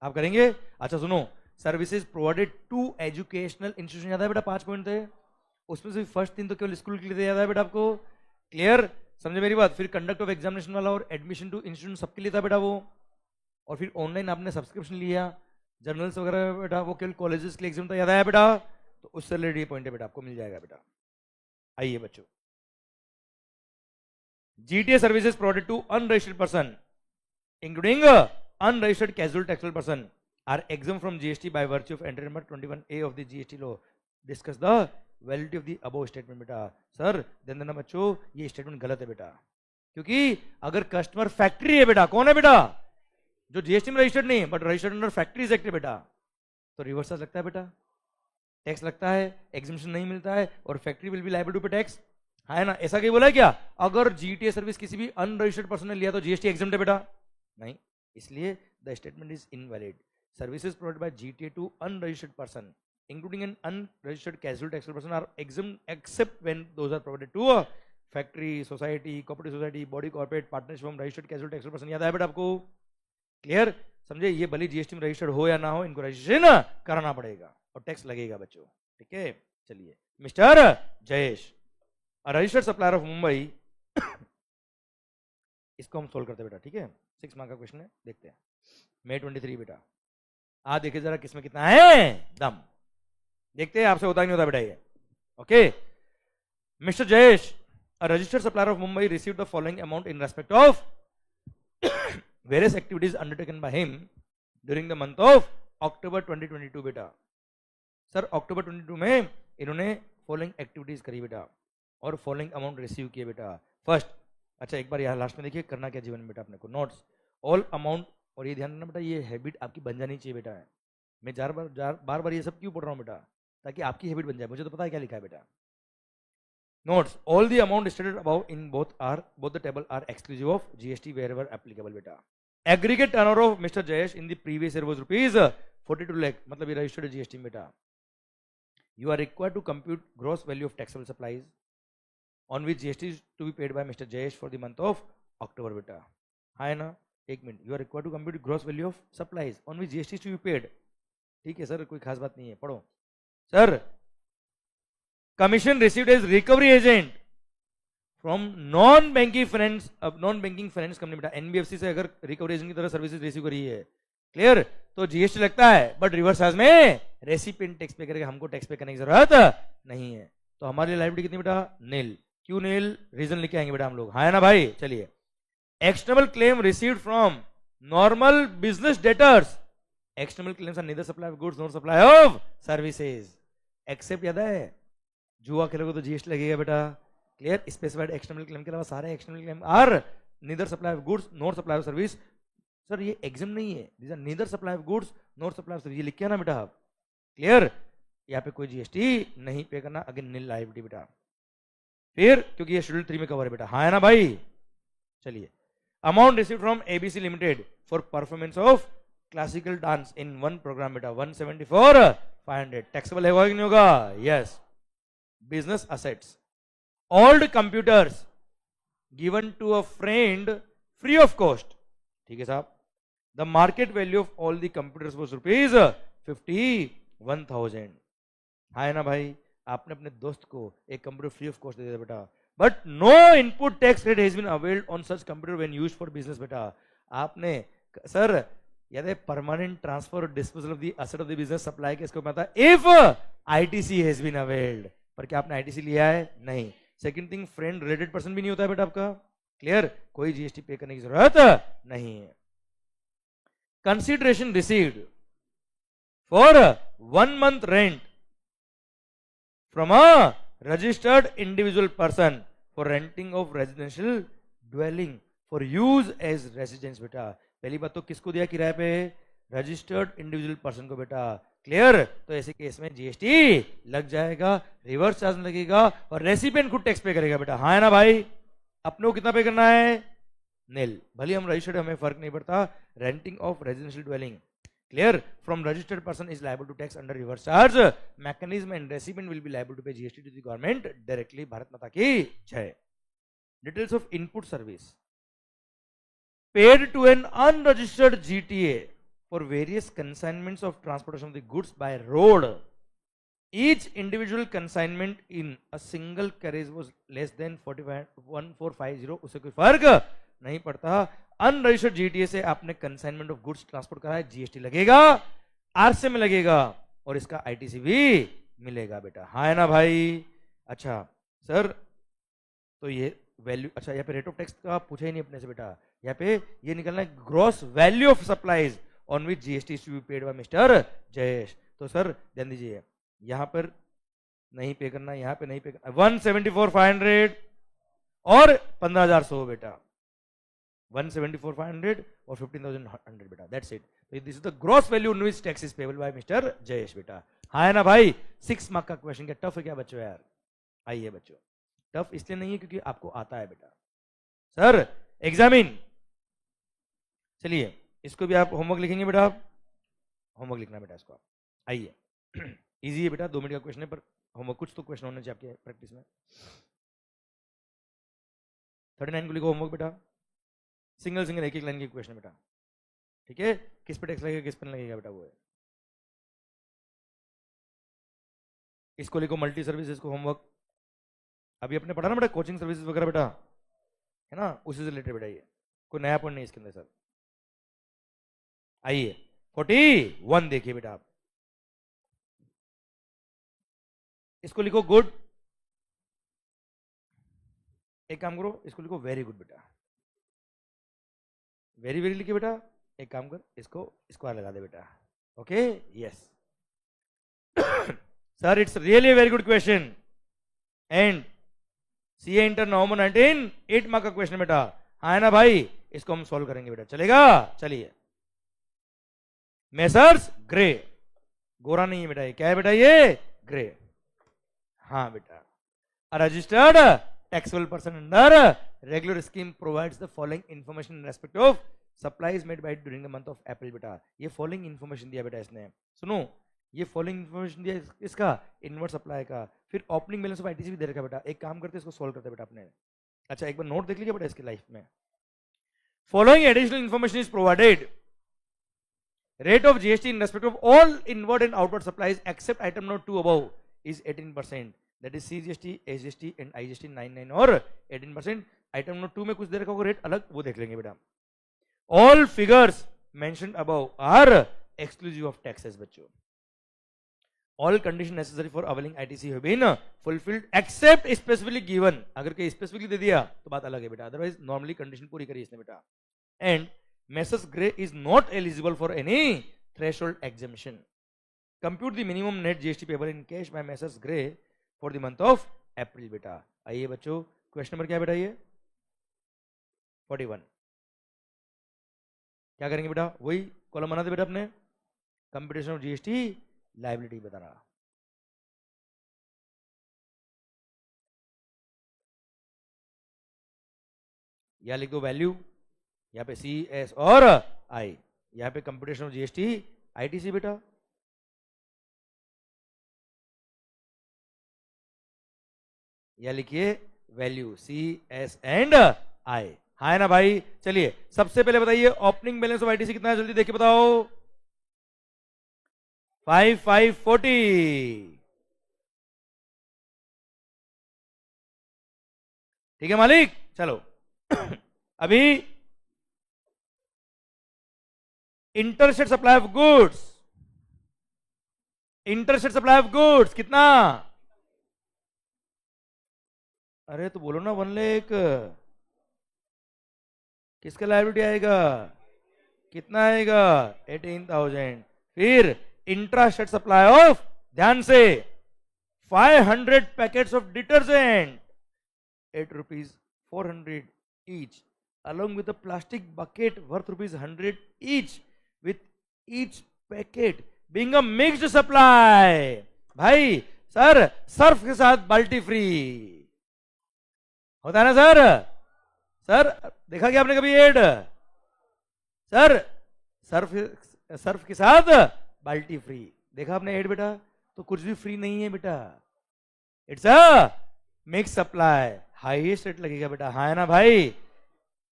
आप करेंगे? अच्छा सुनो, services provided to educational institution, याद है बेटा 5 पॉइंट थे, उसमें से फर्स्ट 3 तो केवल स्कूल के लिए याद है बेटा आपको? क्लियर? समझे मेरी बात? फिर कंडक्ट ऑफ एग्जामिनेशन वाला और एडमिशन टू इंस्टीट्यूशन सबके लिए था बेटा वो, और फिर ऑनलाइन आपने सब्सक्रिप्शन लिया, जर्नल्स वगैरह बेटा वो केवल कॉलेजेस के लिए एग्जाम था, याद आया बेटा? तो उससे रिलेटेड ये पॉइंट है बेटा, आपको मिल जाएगा बेटा। आइए बच्चों, GTA services provided to unregistered person including unregistered casual taxable person are exempt from GST by virtue of entry number 21A of the GST law. Discuss the validity of the above statement बेटा। Sir ध्यान देना बच्चों, ये statement गलत है बेटा, क्योंकि अगर कस्टमर फैक्ट्री है बेटा, कौन है बेटा? जो जीएसटी में रजिस्टर्ड नहीं है but registered under factories act है बेटा, तो रिवर्स लगता है बेटा, टैक्स लगता है, एग्जिबिशन नहीं मिलता है, और factory will be liable to pay tax, है ना? ऐसा कहीं बोला है क्या? अगर जीटीए सर्विस किसी भी अनरजिस्टर्ड पर्सन ने लिया तो जीएसटी एग्जम्प्ट है बेटा? नहीं, इसलिए the statement is invalid. Services provided by GTA to unregistered person including an unregistered casual taxable person are exempt except when those are provided to a factory, society, cooperative society, body, corporate, partnership form, registered casual taxable person. याद है बेटा आपको? Clear? समझे? ये भले GST में registered हो या ना हो, इनको रजिस्ट्रेशन कराना पड़ेगा और टैक्स लगेगा बच्चों, ठीक है? चलिए, mister Jayesh, registered supplier of Mumbai, इसको हम सोल्व करते हैं बेटा, ठीक है? 6 मार्क का क्वेश्चन है, देखते हैं। May 23 बेटा, आ देखिए जरा किसमें कितना है दम, देखते हैं आपसे होता ही नहीं होता बेटा ये, okay? Mister Jayesh, a registered supplier of Mumbai received the following amount in respect of various activities undertaken by him during the month of October 2022 बेटा। सर अक्टूबर 22 में इन्होंने फॉलोइंग एक्टिविटीज करी बेटा, और फॉलोइंग अमाउंट रिसीव किए बेटा। फर्स्ट, अच्छा एक बार यहाँ लास्ट में देखिए, करना क्या जीवन में बेटा अपने को, नोट्स ऑल अमाउंट, और ये ध्यान रखना बेटा, ये हैबिट आपकी बन जानी चाहिए बेटा। मैं बार बार ये सब क्यों पढ़ रहा हूँ बेटा? ताकि आपकी हैबिट बन जाए। मुझे तो पता है क्या लिखा है बेटा, Notes: all the amount stated above in both the table are exclusive of GST wherever applicable beta. Aggregate turnover of Mr. Jayesh in the previous year was rupees 42 lakh. मतलब ये registered GST beta. You are required to compute gross value of taxable supplies on which GST is to be paid by Mr. Jayesh for the month of October beta. हाँ है ना? एक minute. You are required to compute gross value of supplies on which GST is to be paid. ठीक है sir, कोई खास बात नहीं है, पढ़ो sir. Commission received as recovery agent from non-banking finance company बेटा. NBFC से अगर recovery agent की तरह सर्विसेज रिसीव करी है, क्लियर, तो जीएसटी लगता है, बट रिवर्स चार्ज में रेसिपिएंट टैक्स पे करेगा, हमको टैक्स पे करने की जरूरत नहीं है. तो हमारे लिए लायबिलिटी कितनी बेटा? नील. क्यों नील? रीजन लिखे आएंगे बेटा हम लोग, हाँ है ना भाई. चलिए. External claim received from normal business debtors. External claims are neither supply of goods nor supply of services. Except याद है, जुआ खेलोगे तो जीएसटी लगेगा बेटा, क्लियर. स्पेसिफाइड एक्सटर्नल क्लेम के अलावा सारे external claim are neither supply of goods nor supply of service. Sir ये एग्जाम नहीं है, these are neither supply of goods nor supply of service. ये लिख के ना बेटा, क्लियर. यहाँ पे कोई जीएसटी नहीं पे करना, अगेन नील लायबिलिटी बेटा. फिर क्योंकि ये शेड्यूल 3 में कवर है बेटा, हाँ है ना भाई. चलिए. Amount received from ABC limited for performance of classical dance in one program बेटा 174,500. टैक्सेबल होगा कि नहीं होगा? Yes. Business assets. Old computers given to a friend free of cost. ठीक है साहब. The market value of all the computers was rupees 51,000. हाँ है ना भाई. आपने अपने दोस्त को एक कंप्यूटर फ्री ऑफ कॉस्ट दे दिया बेटा, but no input tax credit has been availed on such computer when used for business बेटा. आपने सर याद है परमानेंट ट्रांसफर और disposal of the asset of the business supply के इसको पता है if ITC has been availed. पर क्या आपने आईटीसी लिया है? नहीं. Second thing, friend related person भी नहीं होता है बेटा आपका, क्लियर. कोई जीएसटी पे करने की जरूरत नहीं है. Consideration received for 1 month rent from a registered individual person for renting of residential dwelling for use as residence बेटा. पहली बात तो किसको दिया किराए पे? रजिस्टर्ड इंडिविजुअल पर्सन को बेटा, क्लियर. तो ऐसे केस में जीएसटी लग जाएगा, रिवर्स चार्ज लगेगा और रेसिपिएंट खुद टैक्स पे करेगा बेटा, हाँ है ना भाई. अपने को कितना पे करना है? नील. भले हम रजिस्टर्ड, हमें फर्क नहीं पड़ता. Renting of residential dwelling, clear, from registered person is liable to tax under reverse charge mechanism and recipient will be liable to pay GST to the government directly. Bharat माता की जय. Details of input service paid to an unregistered GTA for various consignments of transportation of the goods by road. Each individual consignment in a single carriage was less than 1450. उससे कोई फर्क नहीं पड़ता. Unregistered GTA से आपने consignment of goods transport करा है, GST लगेगा, आरसे में लगेगा और इसका आईटीसी भी मिलेगा बेटा, हाँ है ना भाई. अच्छा सर, तो ये वैल्यू, अच्छा यहाँ पे रेट ऑफ टैक्स का पूछा ही नहीं अपने से बेटा. यहाँ पे ये निकलना है gross value of supplies on which GST is to be paid by mister Jayesh. तो सर ध्यान दीजिए, यहां पर नहीं पे करना, यहां पे नहीं पे करना. 174,500 और 15,100 बेटा. 174,500 और 15,100 बेटा, दैट्स इट. तो this is the gross value on which tax is payable bye mister Jayesh बेटा, हाँ है ना भाई. 6 मार्क का क्वेश्चन. क्या टफ है क्या बच्चों? यार आइए बच्चों, टफ इसलिए नहीं है क्योंकि आपको आता है बेटा. Sir examine. चलिए इसको भी आप होमवर्क लिखेंगे बेटा, होमवर्क लिखना बेटा इसको आप. आइए इजी है बेटा, 2 मिनट का क्वेश्चन है, पर होमवर्क कुछ तो क्वेश्चन होने चाहिए आपके प्रैक्टिस में. 39 को लिखो होमवर्क बेटा. सिंगल एक लाइन के क्वेश्चन बेटा, ठीक है. किस पे टैक्स लगेगा, किस पे लगेगा बेटा, वो है. इसको लिखो मल्टी सर्विसेज को होमवर्क. अभी अपने पढ़ा ना बेटा कोचिंग सर्विसेज वगैरह बेटा, है ना, उसी से रिलेटेड बेटा. ये कोई नया पॉइंट नहीं इसके अंदर सर. आइए 41 देखिए बेटा आप. इसको लिखो गुड. एक काम करो, इसको लिखो वेरी गुड बेटा. वेरी वेरी लिखिए बेटा. एक काम कर, इसको स्क्वायर लगा दे बेटा. Okay yes sir, it's really very good question and CA inter November 19 8 mark का क्वेश्चन बेटा, हाँ है ना भाई. इसको हम सॉल्व करेंगे बेटा, चलेगा. चलिए. मेसर्स ग्रे, गोरा नहीं है बेटा, ये क्या है बेटा? ये ग्रे, हाँ बेटा. A registered taxable person under regular scheme provides the following information in respect of supplies made by it during the month of April. बेटा ये following information दिया बेटा इसने, सुनो ये following information दिया इसका इनवर्ट सप्लाई का, फिर ओपनिंग बैलेंस ऑफ आईटीसी भी दे रखा बेटा. एक काम करते इसको सॉल्व करते बेटा अपने. अच्छा एक बार नोट देख लीजिए बेटा इसकी लाइफ में. Following additional information is provided. Rate of GST in respect of all inward and outward supplies except item note 2 above is 18%. That is CGST, SGST and IGST 99 और 18%. Item note 2 में कुछ दे रखा होगा रेट अलग, वो देख लेंगे बेटा. All figures mentioned above are exclusive of taxes बच्चों. All conditions necessary for availing ITC have been fulfilled except specifically given. अगर कहीं specifically दे दिया तो बात अलग है बेटा, otherwise normally condition पूरी करी इसने बेटा. And Messrs. Gray is not eligible for any threshold exemption. Compute the minimum net GST payable in cash by Messrs. Gray for the month of April बेटा. आइए बच्चों क्वेश्चन नंबर क्या बेटा ये 41. क्या करेंगे बेटा, वही कॉलम बना दे बेटा अपने, कंप्यूटेशन ऑफ जीएसटी लायबिलिटी बता रहा. या लिख दो वैल्यू, यहाँ पे सी एस और आई, यहाँ पे कंप्यूटेशन ऑफ जीएसटी आईटीसी बेटा. या लिखिए value C S and I. हाँ है ना भाई. चलिए सबसे पहले बताइए ओपनिंग बैलेंस ऑफ आईटीसी कितना है, जल्दी देख के बताओ. 5540. ठीक है मालिक. चलो अभी interstate supply of goods, interstate supply of goods कितना, अरे तो बोलो ना 1 लाख. किसका लायबिलिटी आएगा, कितना आएगा 18,000. फिर इंट्रास्टेट सप्लाई ऑफ, ध्यान से 500 packets of detergent ₹8 each along with a plastic bucket worth ₹100 each, with each packet being a mixed supply. भाई सर सर्फ के साथ बाल्टी फ्री होता है ना सर. सर देखा क्या आपने कभी एड, सर सर्फ के साथ बाल्टी फ्री देखा आपने एड बेटा, तो कुछ भी फ्री नहीं है बेटा. It's a mix supply, highest rate लगेगा बेटा. हाँ है ना भाई.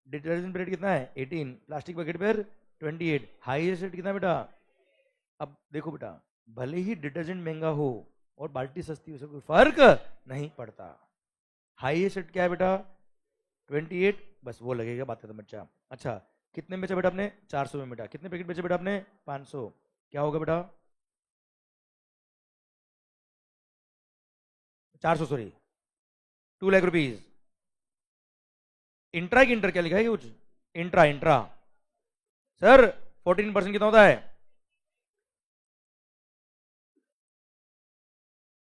डिटर्जेंट रेट कितना है 18, प्लास्टिक बकेट पर 28, हाईएस्ट रेट कितना बेटा. अब देखो बेटा भले ही डिटर्जेंट महंगा हो और बाल्टी सस्ती हो, उससे कोई फर्क नहीं पड़ता. हाईएस्ट रेट क्या है बेटा 28, बस वो लगेगा, बात खत्म बच्चा. अच्छा कितने में बेचा बेटा आपने 400 में बेटा. कितने पैकेट बेचे बेटा आपने 500, क्या होगा बेटा 400 सॉरी 2 लाख रुपीज. इंट्रा की इंटर क्या लिखा है कुछ, इंट्रा इंट्रा सर 14% कितना होता है,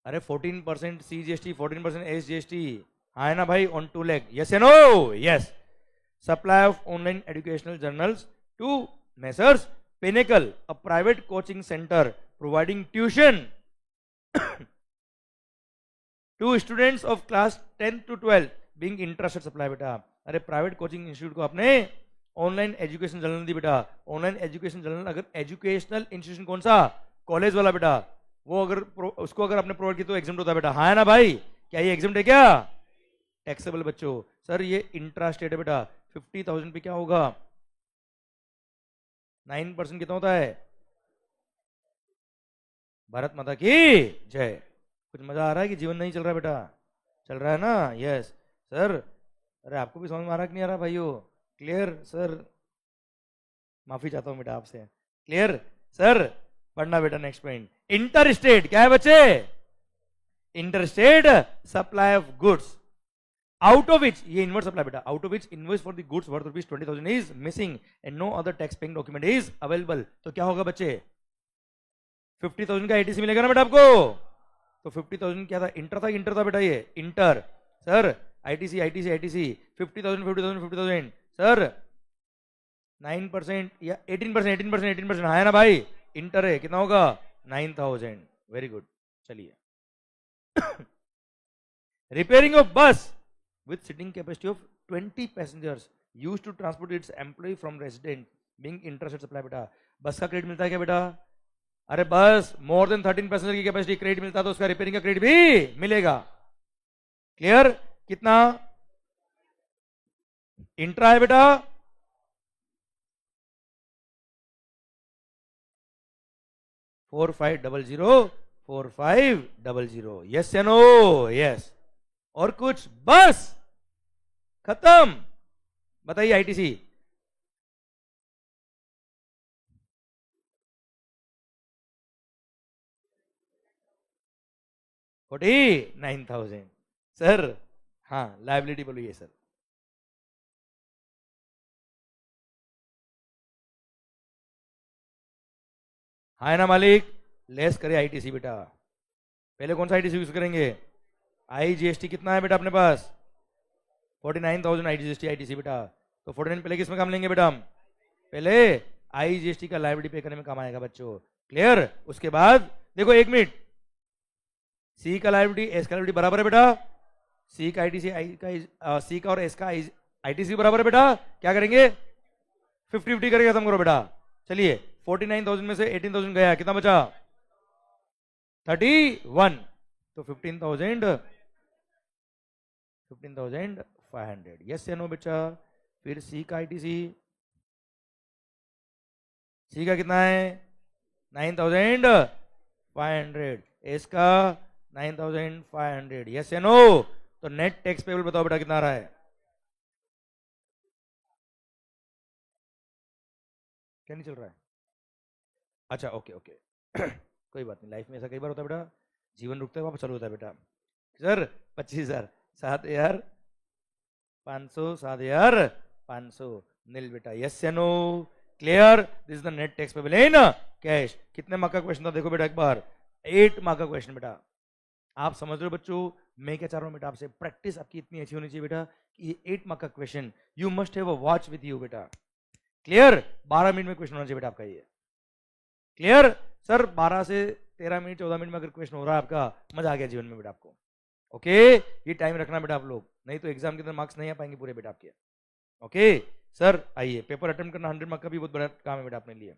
अरे 14% CGST 14% SGST. हाँ है ना भाई on 2 lakh. Yes no yes. Supply of online educational journals to Messrs Pinnacle, a private coaching centre providing tuition to students of class 10 to 12 being interested supply बेटा. अरे प्राइवेट कोचिंग इंस्टीट्यूट को आपने online education journal दी बेटा. Online education journal अगर educational institution कौन सा, college वाला बेटा, वो अगर उसको अगर आपने प्रोवाइड किया तो एग्जाम होता है बेटा. हाँ है ना भाई. क्या ये एग्जाम है क्या, टैक्सेबल बच्चों. सर ये इंट्रा स्टेट है बेटा. 50,000 पे क्या होगा 9% कितना होता है. भारत माता की जय. कुछ मजा आ रहा है कि जीवन नहीं चल रहा बेटा, चल रहा है ना. Yes sir. अरे आपको भी समझ में आ रहा कि नहीं आ रहा भाइयों. क्लियर सर, माफी चाहता हूं बेटा आपसे. Clear sir. पढ़ना बेटा नेक्स्ट पॉइंट. इंटर स्टेट क्या है बच्चे, inter state supply of goods out of which, ये इनवर्स सप्लाई बेटा, out of which invoice for the goods worth ₹20,000 is missing and no other tax paying document is available. तो क्या होगा बच्चे 50,000 का आईटीसी मिलेगा ना बेटा आपको. तो 50,000 क्या था, इंटर था, इंटर था बेटा ये inter. Sir ITC ITC ITC 50,000 50,000 50,000 sir 9% या 18% 18% 18%. हाँ है ना भाई. इंटर है कितना होगा 9,000. Very good. चलिए रिपेयरिंग ऑफ बस with sitting capacity of 20 passengers used to transport its employee from resident being interested supply बेटा बस का क्रेडिट मिलता है क्या बेटा अरे बस मोर देन 13 पैसेंजर की कैपेसिटी क्रेडिट मिलता है तो उसका रिपेयरिंग का क्रेडिट भी मिलेगा क्लियर कितना इंट्रा है बेटा 4500 यस या नो यस और कुछ बस खत्म बताइए आईटीसी $49,000 सर हाँ लाइबिलिटी बोलिए सर हाँ ना मालिक लेस करे आईटीसी बेटा पहले कौन सा आईटीसी यूज करेंगे आईजीएसटी कितना है बेटा अपने पास 49,000 आईजीएसटी आईटीसी बेटा तो 49 पहले किसमें काम लेंगे बेटा हम पहले आईजीएसटी का लायबिलिटी पे करने में काम आएगा बच्चों क्लियर उसके बाद देखो एक मिनट सी का लायबिलिटी एस का लायबिलिटी बराबर है बेटा सी का आईटीसी आई का सी का और एस का आईटीसी बराबर है बेटा क्या करेंगे 50-50 करके खत्म करो बेटा चलिए 49,000 में से 18,000 गया कितना बचा 31 तो 15,500 यस या नो बच्चा फिर सी का आईटीसी सी का कितना है 9,500 एस का 9,500 यस या नो तो नेट टैक्स पेबल बताओ बेटा कितना आ रहा है क्या नहीं चल रहा है अच्छा ओके ओके कोई बात नहीं लाइफ में ऐसा कई बार होता है बेटा जीवन रुकता है वापस चालू होता है बेटा सर 25,000 7,500 7,500 नील बेटा यस या no clear this is the net tax payable in cash कितने मार्क का क्वेश्चन था देखो बेटा एक बार 8 मार्क का क्वेश्चन बेटा आप समझ रहे हो बच्चों मैं क्या चाह रहा हूं बेटा आपसे प्रैक्टिस आपकी इतनी अच्छी होनी चाहिए बेटा कि ये 8 मार्क का question you must have a watch with you बेटा क्लियर 12 मिनट में क्वेश्चन होना चाहिए बेटा आपका ये क्लियर सर 12 से 13 मिनट 14 मिनट में अगर क्वेश्चन हो रहा है आपका मजा आ गया जीवन में बेटा आपको ओके ये टाइम रखना बेटा आप लोग नहीं तो एग्जाम के अंदर मार्क्स नहीं आ पाएंगे पूरे बेटा आपके ओके सर आइए पेपर अटेम्प्ट करना 100 मार्क का भी बहुत बड़ा काम है बेटा अपने लिए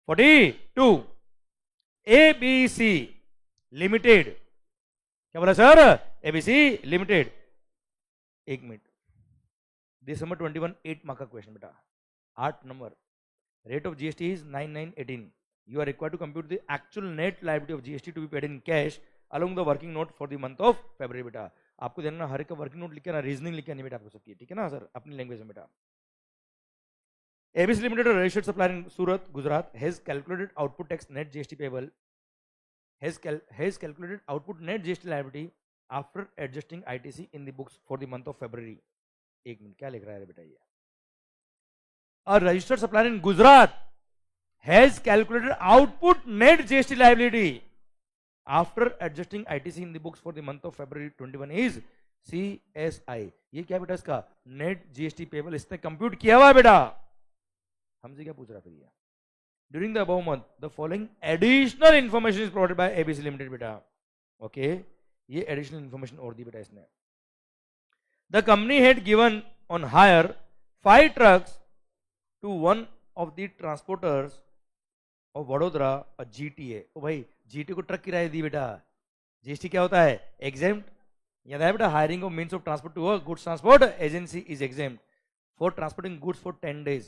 42 एबीसी लिमिटेड क्या बोला सर एबीसी लिमिटेड एक मिनट दिसंबर 21 8 मार्क का क्वेश्चन बेटा 8 number rate of GST is 9918 you are required to compute the actual net liability of GST to be paid in cash along the working note for the month of February बेटा आपको देना हर एक का working note लिख के ना reasoning लिख के नहीं बेटा आपको सबकी ठीक है ना सर अपनी लैंग्वेज में बेटा ABC Limited registered supplier in Surat Gujarat has calculated output tax net GST payable has calculated output net GST liability after adjusting ITC in the books for the month of February एक minute क्या लिख रहा है बेटा ये A registered supplier in Gujarat has calculated output net GST liability after adjusting ITC in the books for the month of February 21 is CSI ये क्या बेटा इसका net GST payable इसने कंप्यूट किया हुआ है बेटा हमसे क्या पूछ रहा फिर ये during the above month the following additional information is provided by ABC Limited बेटा ओके ये additional information और दी बेटा इसने the company had given on hire 5 trucks to one of the transporters of Vadodara a GTA ओ भाई GT को truck किराया दी बेटा GST क्या होता है exempt याद है बेटा hiring of means of transport to a goods transport agency is exempt for transporting goods for 10 days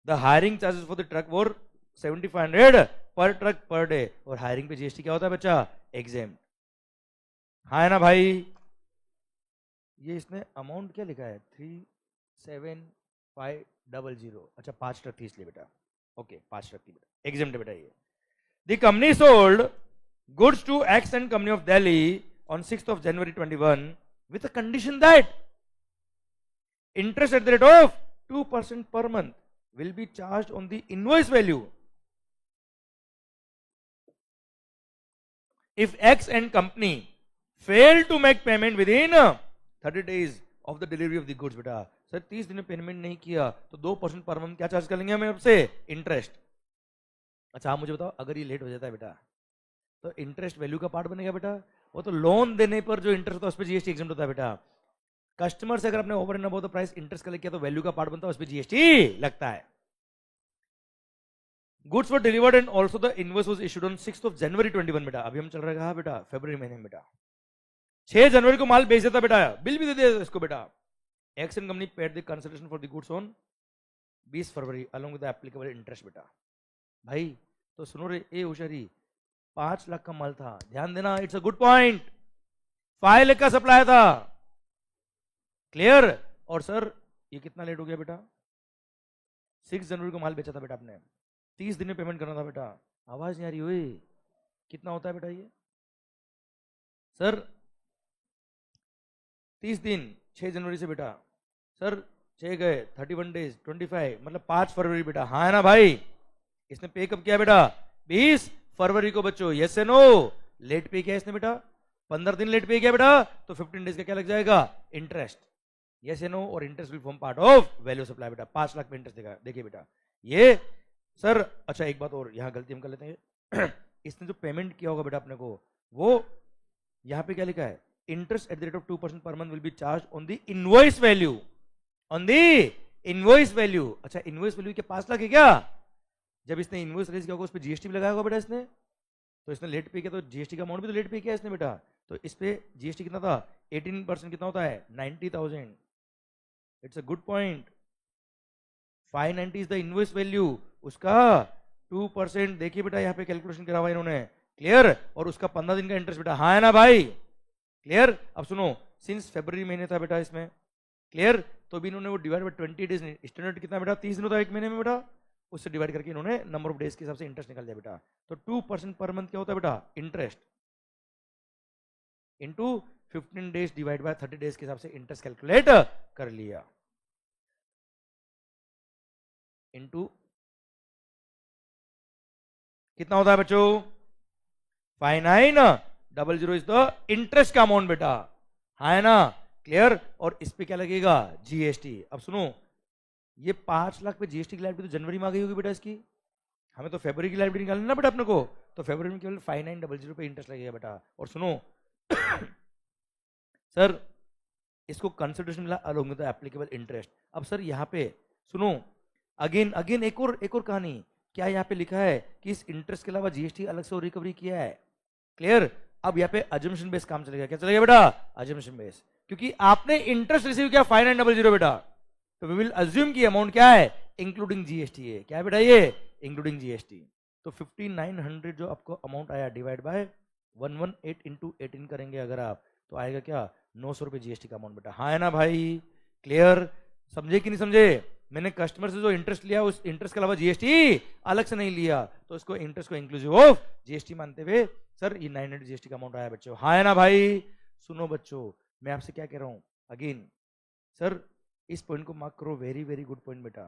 the hiring charges for the truck were 7,500 per truck per day और hiring पे GST क्या होता है बच्चा exempt हाँ है ना भाई ये इसने अमाउंट क्या लिखा है 3,7,500 अच्छा 5 ट्रक थी इसलिए बेटा ओके 5 ट्रक थी बेटा एग्जाम बेटा ये the company sold goods to X and company of Delhi on 6th of January 21 with a condition that interest at the rate of 2% per month will be charged on the invoice value if X and company fail to make payment within 30 days of the delivery of the goods बेटा sir 30 दिन में payment नहीं किया तो 2% per month क्या charge कर लेंगे हमें आपसे इंटरेस्ट अच्छा आप मुझे बताओ अगर ये लेट हो जाता है बेटा तो इंटरेस्ट वैल्यू का पार्ट बनेगा बेटा वो तो लोन देने पर जो इंटरेस्ट होता है उस पर जीएसटी एग्जम्प्ट होता है बेटा। कस्टमर से अगर आपने over and above the price interest collect किया तो वैल्यू का पार्ट बनता है, उस पर जीएसटी लगता है। Goods were delivered and also the invoice was issued on 6 जनवरी 21 बेटा। अभी हम चल रहे कहा बेटा फरवरी महीने में बेटा। 6 जनवरी को माल बेच देता बेटा, बिल भी दे दिया इसको बेटा। Action company paid the consideration for the goods on 20 February along with the applicable interest बेटा। भाई तो सुनो रे ए होशियारी, 5 लाख का माल था, ध्यान देना, it's a good point. 5 lakh का सप्लाई था, क्लियर। और सर ये कितना लेट हो गया बेटा? 6 जनवरी को माल बेचा था बेटा आपने, 30 दिन में पेमेंट करना था बेटा। आवाज नहीं आ रही हुई, कितना होता है बेटा ये? सर 30 दिन 6 जनवरी से बेटा, सर 6 गए 31 डेज 25 मतलब 5 फरवरी बेटा। हाँ है ना भाई? इसने पे कब किया बेटा? 20 फरवरी को बच्चों, यस से नो? लेट पे किया इसने बेटा, 15 दिन लेट पे किया बेटा, तो 15 डेज का क्या लग जाएगा? इंटरेस्ट। Yes no? और interest will form part of value supply बेटा। 5 लाख में इंटरेस्ट देगा, देखिए बेटा ये। सर अच्छा एक बात और यहाँ गलती हम कर लेते हैं इसने जो पेमेंट किया होगा बेटा अपने को, वो यहाँ पे क्या लिखा है? Interest at the rate of 2% per month will be charge on the invoice value, on the invoice value. अच्छा इनवॉइस वैल्यू के 5 लाख है क्या? जब इसने इनवॉइस रेज किया होगा उस पर जीएसटी भी लगाया होगा बेटा इसने, तो इसने लेट पे किया तो जीएसटी का अमाउंट भी तो लेट पे किया इसने बेटा। तो इस पे जीएसटी कितना था? 18% कितना होता है? 90,000। It's a good point. 590 is the invoice value, उसका 2% देखिए बेटा यहाँ पे कैलकुलेशन करा हुआ इन्होंने, क्लियर। और उसका 15 दिन का इंटरेस्ट बेटा। हाँ है ना भाई? क्लियर। अब सुनो, सिंस फरवरी महीने था बेटा इसमें, क्लियर, तो भी इन्होंने वो डिवाइड बाय 20 डेज, स्टैंडर्ड कितना बेटा? 30 दिन होता है एक महीने में बेटा, उससे डिवाइड करके इन्होंने नंबर ऑफ डेज के हिसाब से इंटरेस्ट निकाल दिया बेटा। तो 2% पर मंथ क्या होता है बेटा? Interest into 15 days divide by 30 days के हिसाब से इंटरेस्ट कैलकुलेट कर लिया, इनटू कितना होता है बच्चों? 5900 इज द इंटरेस्ट का अमाउंट बेटा। हाँ है ना? क्लियर। और इस पे क्या लगेगा? जीएसटी। अब सुनो, ये 5 लाख पे जीएसटी की लाइबिलिटी तो जनवरी में आ गई होगी बेटा इसकी, हमें तो फरवरी की लाइबिलिटी निकालनी ना बेटा अपने को, तो फरवरी में केवल 5900 पे इंटरेस्ट लगेगा बेटा। और सुनो सर इसको कंसिडरेशन मिला along with the applicable interest. अब सर यहाँ पे सुनो, अगेन अगेन एक और कहानी, क्या यहाँ पे लिखा है कि इस इंटरेस्ट के अलावा जीएसटी अलग से रिकवरी किया है, क्लियर। अब यहाँ पे अजम्पशन बेस काम चलेगा, क्या चलेगा बेटा? अजम्पशन बेस, क्योंकि आपने इंटरेस्ट रिसीव किया 5900 बेटा, तो वी विल अज्यूम की अमाउंट क्या है? इंक्लूडिंग जीएसटी है। क्या है बेटा ये? Including GST. तो 5900 जो आपको अमाउंट आया डिवाइड बाय 118 इंटू 18 करेंगे अगर आप, तो आएगा क्या? 900 रुपए जीएसटी का अमाउंट बेटा। हाँ है ना भाई? क्लियर। समझे कि नहीं समझे? मैंने कस्टमर से जो इंटरेस्ट लिया उस इंटरेस्ट के अलावा जीएसटी अलग से नहीं लिया, तो इसको इंटरेस्ट को इंक्लूसिव ऑफ जीएसटी मानते हुए सर ये 900 जीएसटी का अमाउंट आया बच्चों। हाँ है ना भाई? सुनो बच्चों, मैं आपसे क्या कह रहा हूं अगेन, सर इस पॉइंट को मार्क करो, वेरी वेरी गुड पॉइंट बेटा,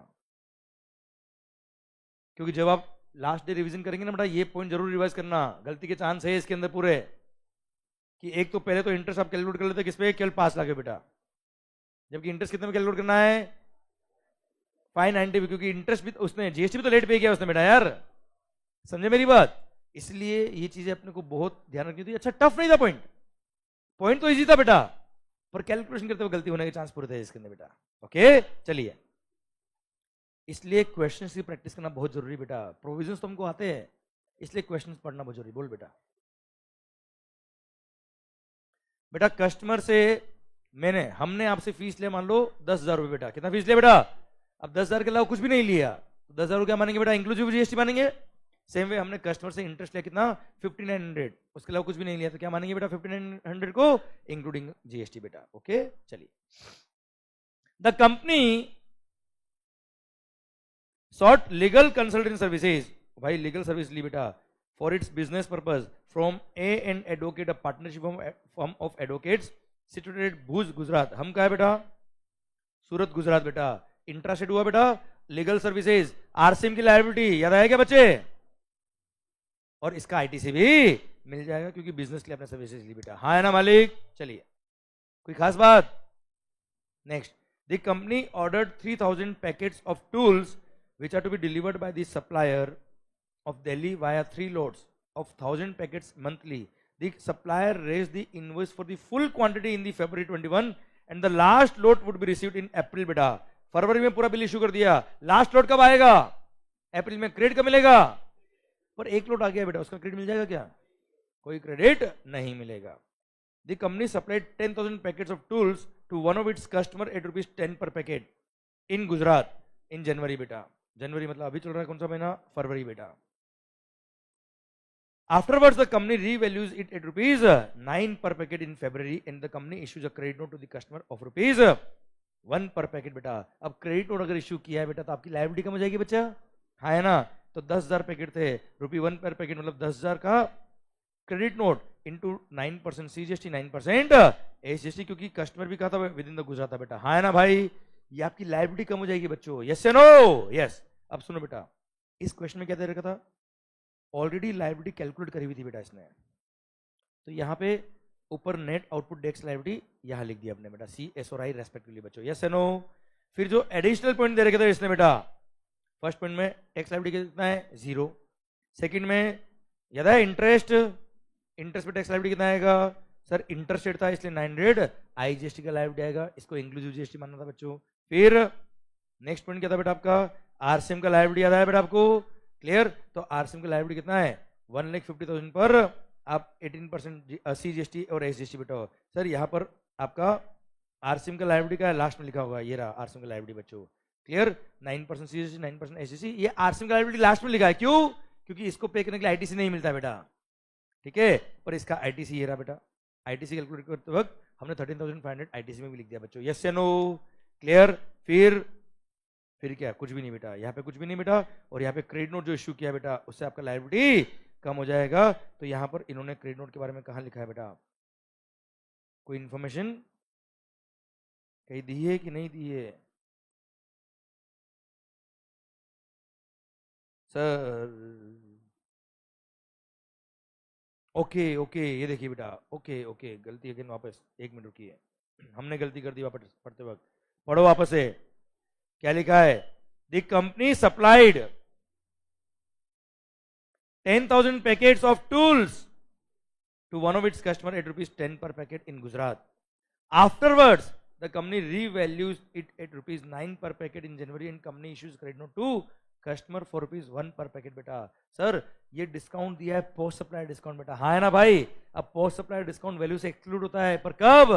क्योंकि जब आप लास्ट डे रिवीजन करेंगे ना बेटा, ये पॉइंट जरूर रिवाइज करना, गलती के चांस है इसके अंदर पूरे, कि एक तो पहले तो इंटरेस्ट आप कैलकुलेट कर लेते किस पे? केवल 5 लाख है बेटा, जबकि इंटरेस्ट कितने में कैलकुलेट करना है? 590, क्योंकि इंटरेस्ट भी उसने जीएसटी भी तो लेट पे किया उसने बेटा यार, समझे मेरी बात? इसलिए ये चीजें अपने को बहुत ध्यान रखनी थी। अच्छा टफ नहीं था पॉइंट, पॉइंट तो इजी था बेटा, पर कैलकुलेशन करते हुए गलती होने के चांस पूरे थे इसके अंदर बेटा। ओके चलिए, इसलिए क्वेश्चंस की प्रैक्टिस करना बहुत जरूरी बेटा। प्रोविजंस तो हमको आते हैं, इसलिए क्वेश्चंस पढ़ना बहुत जरूरी। बोल बेटा। बेटा कस्टमर से हमने आपसे फीस लिया मान लो 10,000 रुपए बेटा, कितना फीस लिया बेटा? अब 10,000 के अलावा कुछ भी नहीं लिया, तो 10,000 क्या मानेंगे बेटा? इंक्लूसिव जीएसटी मानेंगे। सेम वे हमने कस्टमर से इंटरेस्ट लिया कितना? 5900, उसके अलावा कुछ भी नहीं लिया, तो क्या मानेंगे बेटा? 5900 को इंक्लूडिंग जीएसटी बेटा। ओके चलिए, the company sought legal consulting services, भाई लीगल सर्विस ली बेटा, for its business purpose from a and advocate, a partnership form of advocates situated Bhuj Gujarat. हम कहा है बेटा? सूरत गुजरात बेटा। इंट्रास्टेट हुआ बेटा लीगल सर्विसेज, आरसीएम की लायबिलिटी याद आया क्या बच्चे? और इसका आईटीसी भी मिल जाएगा क्योंकि बिजनेस के लिए अपने सर्विसेज ली बेटा। हाँ है ना मालिक? चलिए कोई खास बात? Next, the company ordered 3000 packets of tools which are to be delivered by the supplier of Delhi via 3 loads of 1000 packets monthly. the supplier raised the invoice for the full quantity in the February 21 and the last lot would be received in April बेटा. फरवरी में पूरा bill issue कर दिया, last लोट कब आएगा? अप्रैल में. Credit कब मिलेगा? पर एक लोट आ गया बेटा, उसका क्रेडिट मिल जाएगा क्या? कोई क्रेडिट नहीं मिलेगा. The company supplied 10,000 packets of tools to one of its customer at rupees 10 per packet in Gujarat in January बेटा. जनवरी मतलब अभी चल रहा है कौन सा महीना? फरवरी बेटा. Afterwards, the company revalues it at rupees 9 per packet in February and the company issues a credit note to the customer of rupees 1 per packet बेटा. अब क्रेडिट नोट अगर इश्यू किया है बेटा तो आपकी लायबिलिटी कम हो जाएगी बच्चा, हाँ है ना. तो 10,000 पैकेट थे, ₹1 पर पैकेट मतलब 10,000 का credit note into 9% CGST 9% SGST, क्योंकि कस्टमर भी कहा था विद इन द गुजरात बेटा, हाँ है ना भाई. ये आपकी लायबिलिटी कम हो जाएगी बच्चों. यस या नो? यस. अब सुनो बेटा, इस क्वेश्चन में क्या दे रखा था? ऑलरेडी लायबिलिटी कैलकुलेट करी हुई थी बेटा इसने. तो यहाँ पे ऊपर नेट आउटपुट डेक्स लायबिलिटी यहाँ लिख दिया अपने बेटा, CS और I रेस्पेक्टिवली बच्चों. यस या नो? फिर जो एडिशनल पॉइंट दे रखे थे इसने बेटा, फर्स्ट पॉइंट में टैक्स लायबिलिटी कितना है? 0. सेकंड में याद है इंटरेस्ट पे टैक्स लायबिलिटी कितना आएगा? सर इंटरेस्ट रेट था इसलिए 900 IGST का लायबिलिटी आएगा, इसको इंक्लूसिव GST मानना था बच्चों. फिर नेक्स्ट पॉइंट क्या था बेटा आपका? RCM का लायबिलिटी याद है बेटा आपको? क्लियर. तो RCM का लायबिलिटी कितना है? 1,50,000 पर आप 18% CGST और SGST बेटा. सर यहाँ पर आपका RCM का लायबिलिटी का लास्ट में लिखा होगा, ये रहा RCM का लायबिलिटी बच्चों. क्लियर. 9% CGST 9% SGST, ये RCM का लायबिलिटी लास्ट में लिखा है. क्यों? क्योंकि इसको पे करने के लिए ITC नहीं मिलता बेटा, ठीक है. पर इसका ITC ये रहा बेटा. ITC कैलकुलेट करते वक्त हमने 13,500 ITC में भी लिख दिया बच्चों. यस या नो? क्लियर. फिर क्या? कुछ भी नहीं बेटा, यहाँ पे कुछ भी नहीं बेटा. और यहाँ पे क्रेडिट नोट जो इश्यू किया बेटा उससे आपका लायबिलिटी कम हो जाएगा. तो यहाँ पर इन्होंने क्रेडिट नोट के बारे में कहाँ लिखा है बेटा? कोई इंफॉर्मेशन कहीं दी है कि नहीं दी है? सर ओके ये देखिए बेटा. ओके गलती अगेन वापस, 1 मिनट रुकिए, हमने गलती कर दी वापस पढ़ते वक्त. पढ़ो वापस से, क्या लिखा है? The company supplied 10,000 packets of tools to one of its customer at rupees 10 per packet in Gujarat. Afterwards, the company revalues it at rupees 9 per packet in January and company issues credit note to customer for rupees 1 per packet बेटा. Sir ये discount दिया है post supply discount बेटा, हाँ है ना भाई. अब पोस्ट सप्लाई डिस्काउंट वैल्यू से एक्सक्लूड होता है, पर कब?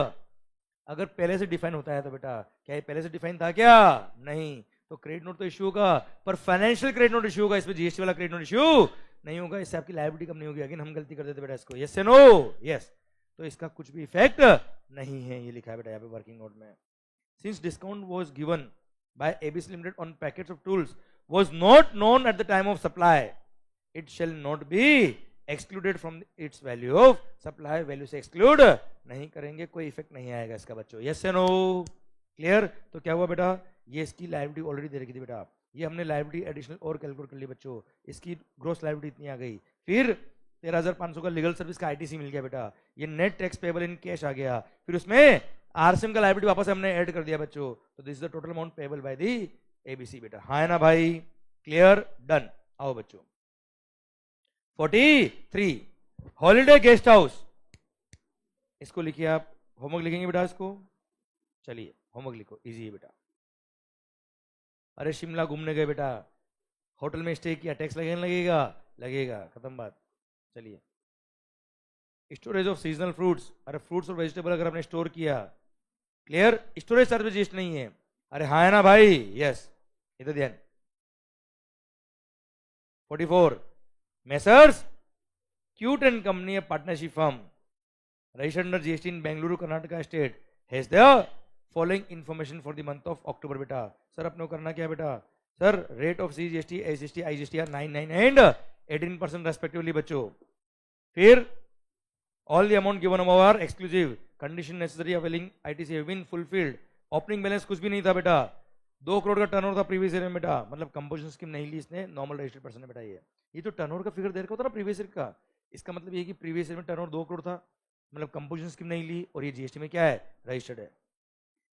अगर पहले से डिफाइन होता है तो बेटा. क्या ये पहले से डिफाइन था क्या? नहीं. तो क्रेडिट नोट तो इश्यू होगा, पर फाइनेंशियल क्रेडिट नोट इश्यू होगा, इसमें GST वाला क्रेडिट नोट इश्यू नहीं होगा. इससे आपकी लायबिलिटी कम नहीं होगी. अगेन हम गलती कर देते बेटा इसको. यस या नो? यस. तो इसका कुछ भी इफेक्ट नहीं है, ये लिखा है बेटा यहाँ पे वर्किंग नोट में. Since discount was given by ABC Limited on packets of tools was not known at the time of supply, it shall not be excluded from its value of supply. Value से exclude नहीं करेंगे, कोई effect नहीं आएगा इसका बच्चों. Yes या no? Clear. तो क्या हुआ बेटा? ये इसकी लायबिलिटी ऑलरेडी दे रखी थी बेटा, ये हमने लायबिलिटी एडिशनल और कैलकुलेट कर ली बच्चों. इसकी ग्रोस लायबिलिटी इतनी आ गई. फिर 13,500 का लीगल सर्विस का ITC मिल गया बेटा. ये net tax payable in cash आ गया. फिर उसमें RCM का लायबिलिटी वापस हमने ऐड कर दिया बच्चों. तो this is the total amount payable by the ABC बेटा, हाँ है ना भाई? क्लियर. डन. आओ बच्चों 43 हॉलीडे गेस्ट हाउस. इसको लिखिए आप, होमवर्क लिखेंगे बेटा इसको. चलिए होमवर्क लिखो, इजी है बेटा. अरे शिमला घूमने गए बेटा, होटल में स्टे किया, टैक्स लगेगा, खत्म बात. चलिए स्टोरेज ऑफ सीजनल फ्रूट्स. अरे फ्रूट्स और वेजिटेबल अगर आपने स्टोर किया, क्लियर. स्टोरेज चार्ज में GST नहीं है, अरे हाँ है ना भाई? यस. इधर ध्यान. 44 messrs cute and company, partnership firm registered under GST in Bengaluru, Karnataka state has the following information for the month of October बेटा. सर अपने को करना क्या है बेटा? Sir rate of CGST SGST IGST are 9 and 18% respectively बच्चों. फिर all the amount given above are exclusive, condition necessary availing ITC have been fulfilled. Opening balance कुछ भी नहीं था बेटा, 2 करोड़ का टर्नओवर था प्रीवियस ईयर में बेटा. मतलब कंपोजिशन स्कीम नहीं ली इसने, नॉर्मल रजिस्टर्ड पर्सन ने बेटा. ये तो टर्नओवर का फिगर दे रखा होता ना प्रीवियस ईयर का, इसका मतलब ये कि प्रीवियस ईयर में टर्नओवर 2 करोड़ था, मतलब कंपोजिशन स्कीम नहीं ली, और ये GST में क्या है? रजिस्टर्ड है.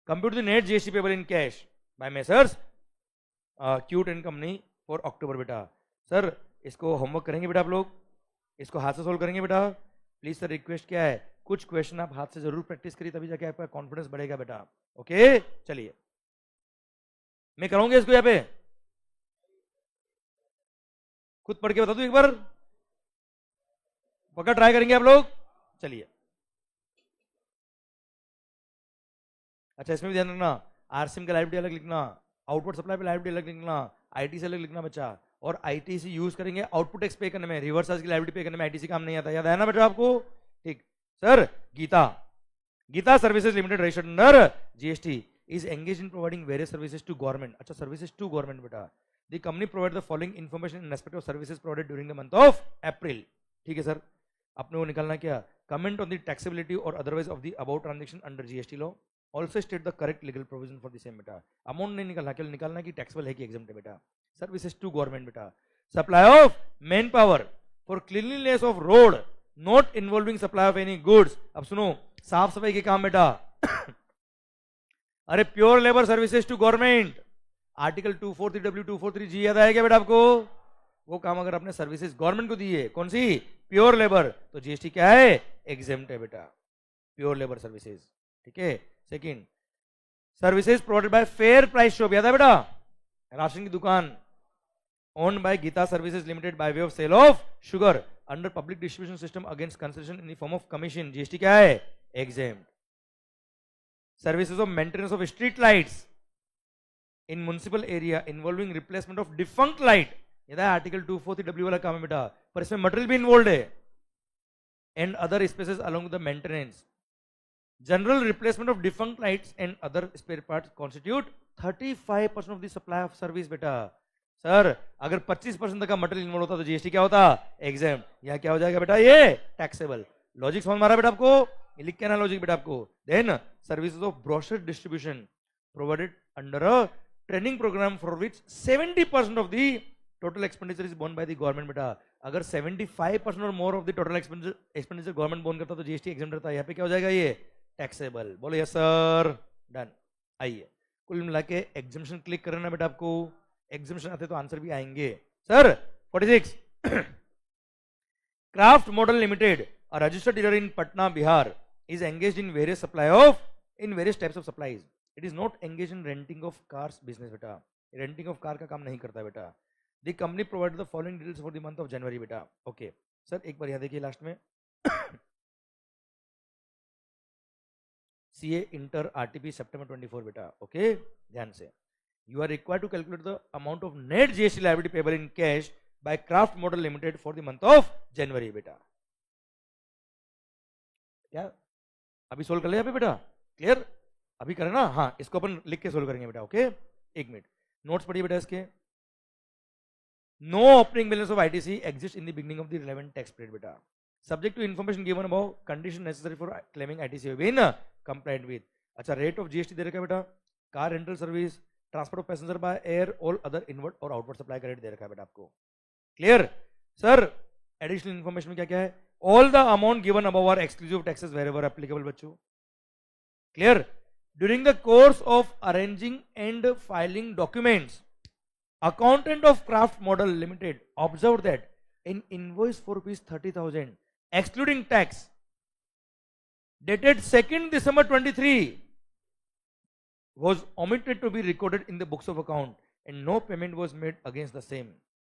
Compute the net GST payable in cash by messrs cute and company for October बेटा. सर इसको होमवर्क करेंगे बेटा आप लोग, इसको हाथ से सोल्व करेंगे बेटा. प्लीज सर रिक्वेस्ट क्या है, कुछ क्वेश्चन आप हाथ से जरूर प्रैक्टिस करिए, तभी जाके आपका कॉन्फिडेंस बढ़ेगा बेटा। ओके चलिए, मैं कराऊंगा इसको यहाँ पे, खुद पढ़ के बता दूं एक बार, पक्का ट्राई करेंगे आप लोग। चलिए, अच्छा इसमें भी ध्यान रखना, आरसीएम का लाइबिलिटी अलग लिखना, आउटपुट सप्लाई पे लाइबिलिटी अलग लिखना, आईटी से अलग लिखना बच्चा, और आईटीसी यूज करेंगे आउटपुट टैक्स पे करने में, रिवर्स चार्ज की लाइबिलिटी पे करने में आईटीसी काम नहीं आता, याद है ना बेटा आपको? ठीक sir. Geeta, Geeta services limited registered under GST is engaged in providing various services to government. अच्छा, services to government बेटा। The company provide the following information in respect of services provided during the month of April. ठीक है sir, अपने को निकालना क्या, comment on the taxability or otherwise of the above transaction under GST law. Also state the correct legal provision for the same बेटा। Amount नहीं निकालना, केवल निकालना कि टैक्सेबल है कि एग्जाम्प्ट है बेटा। सर्विसेज टू गवर्नमेंट बेटा, supply of manpower for cleanliness of road not involving supply of any goods. अब सुनो, साफ सफाई के काम बेटा अरे pure labour services to government, article 243W 243G याद आया क्या बेटा आपको? वो काम अगर आपने सर्विसेज गवर्नमेंट को दी है, कौन सी, प्योर लेबर, तो जीएसटी क्या है, एग्जेम्प्ट है बेटा, प्योर लेबर सर्विसेज। ठीक है। Second, services provided by fair price shop, याद है बेटा, राशन की दुकान, owned by Geeta services limited by way of sale of sugar under public distribution system against concession in the form of commission, GST क्या है, exempt. Services of maintenance of street lights in municipal area involving replacement of defunct light, ये article 243W वाला काम है बेटा, पर इसमें material भी इन्वॉल्व है, and other spaces along the maintenance, general replacement of defunct lights and other spare parts constitute 35% of the supply of service बेटा। सर अगर 25% तक का मटेरियल इन्वॉल्व होता तो जीएसटी क्या होता, एग्जाम, यहाँ क्या हो जाएगा बेटा, ये टैक्सेबल। लॉजिक समझ मारा बेटा आपको, लिख के ना लॉजिक बेटा आपको। Then services of brochure distribution provided under a training programme for which 70% of the total expenditure is borne by the government बेटा। अगर 75% और more of the total expenditure government borne करता तो जीएसटी एग्जाम रहता है, यहाँ पे क्या हो जाएगा, ये टैक्सेबल। बोलो यस सर, डन। आइए, कुल मिला के एग्जाम्शन क्लिक करना है बेटा आपको, एग्जाम्शन आते तो आंसर भी आएंगे। Sir 46, craft Model limited, a registered dealer in Patna, Bihar, is engaged in various types of supplies. It is not engaged in renting of cars business बेटा, renting of car का काम नहीं करता बेटा। The company provided the following details for the month of January बेटा। Okay, sir एक बार यहाँ देखिए लास्ट में CA Inter RTP September 24 बेटा। ओके, ध्यान से, you are required to calculate the amount of net GST liability payable in cash by Craft Model Limited for the month of January बेटा। क्या अभी सोल्व कर लिया बेटा, क्लियर, अभी करें ना, हाँ इसको अपन लिख के सोल्व करेंगे बेटा। ओके, एक मिनट, नोट्स पढ़िए बेटा इसके। No opening balance of ITC exist in the beginning of the relevant tax period बेटा, subject to information given about condition necessary for claiming ITC been compliant with. अच्छा, rate of GST दे रखा है बेटा, car rental service, transport of passenger by air, all other inward और outward supply का rate दे रखा है बेटा आपको, क्लियर। सर एडिशनल इन्फॉर्मेशन में क्या क्या है, all the amount given above are exclusive taxes wherever applicable बच्चों, clear। during the course of arranging and filing documents, accountant of Craft Model Limited observed that an invoice for ₹30,000 excluding tax dated 2nd December 23 was omitted to be recorded in the books of account and no payment was made against the same।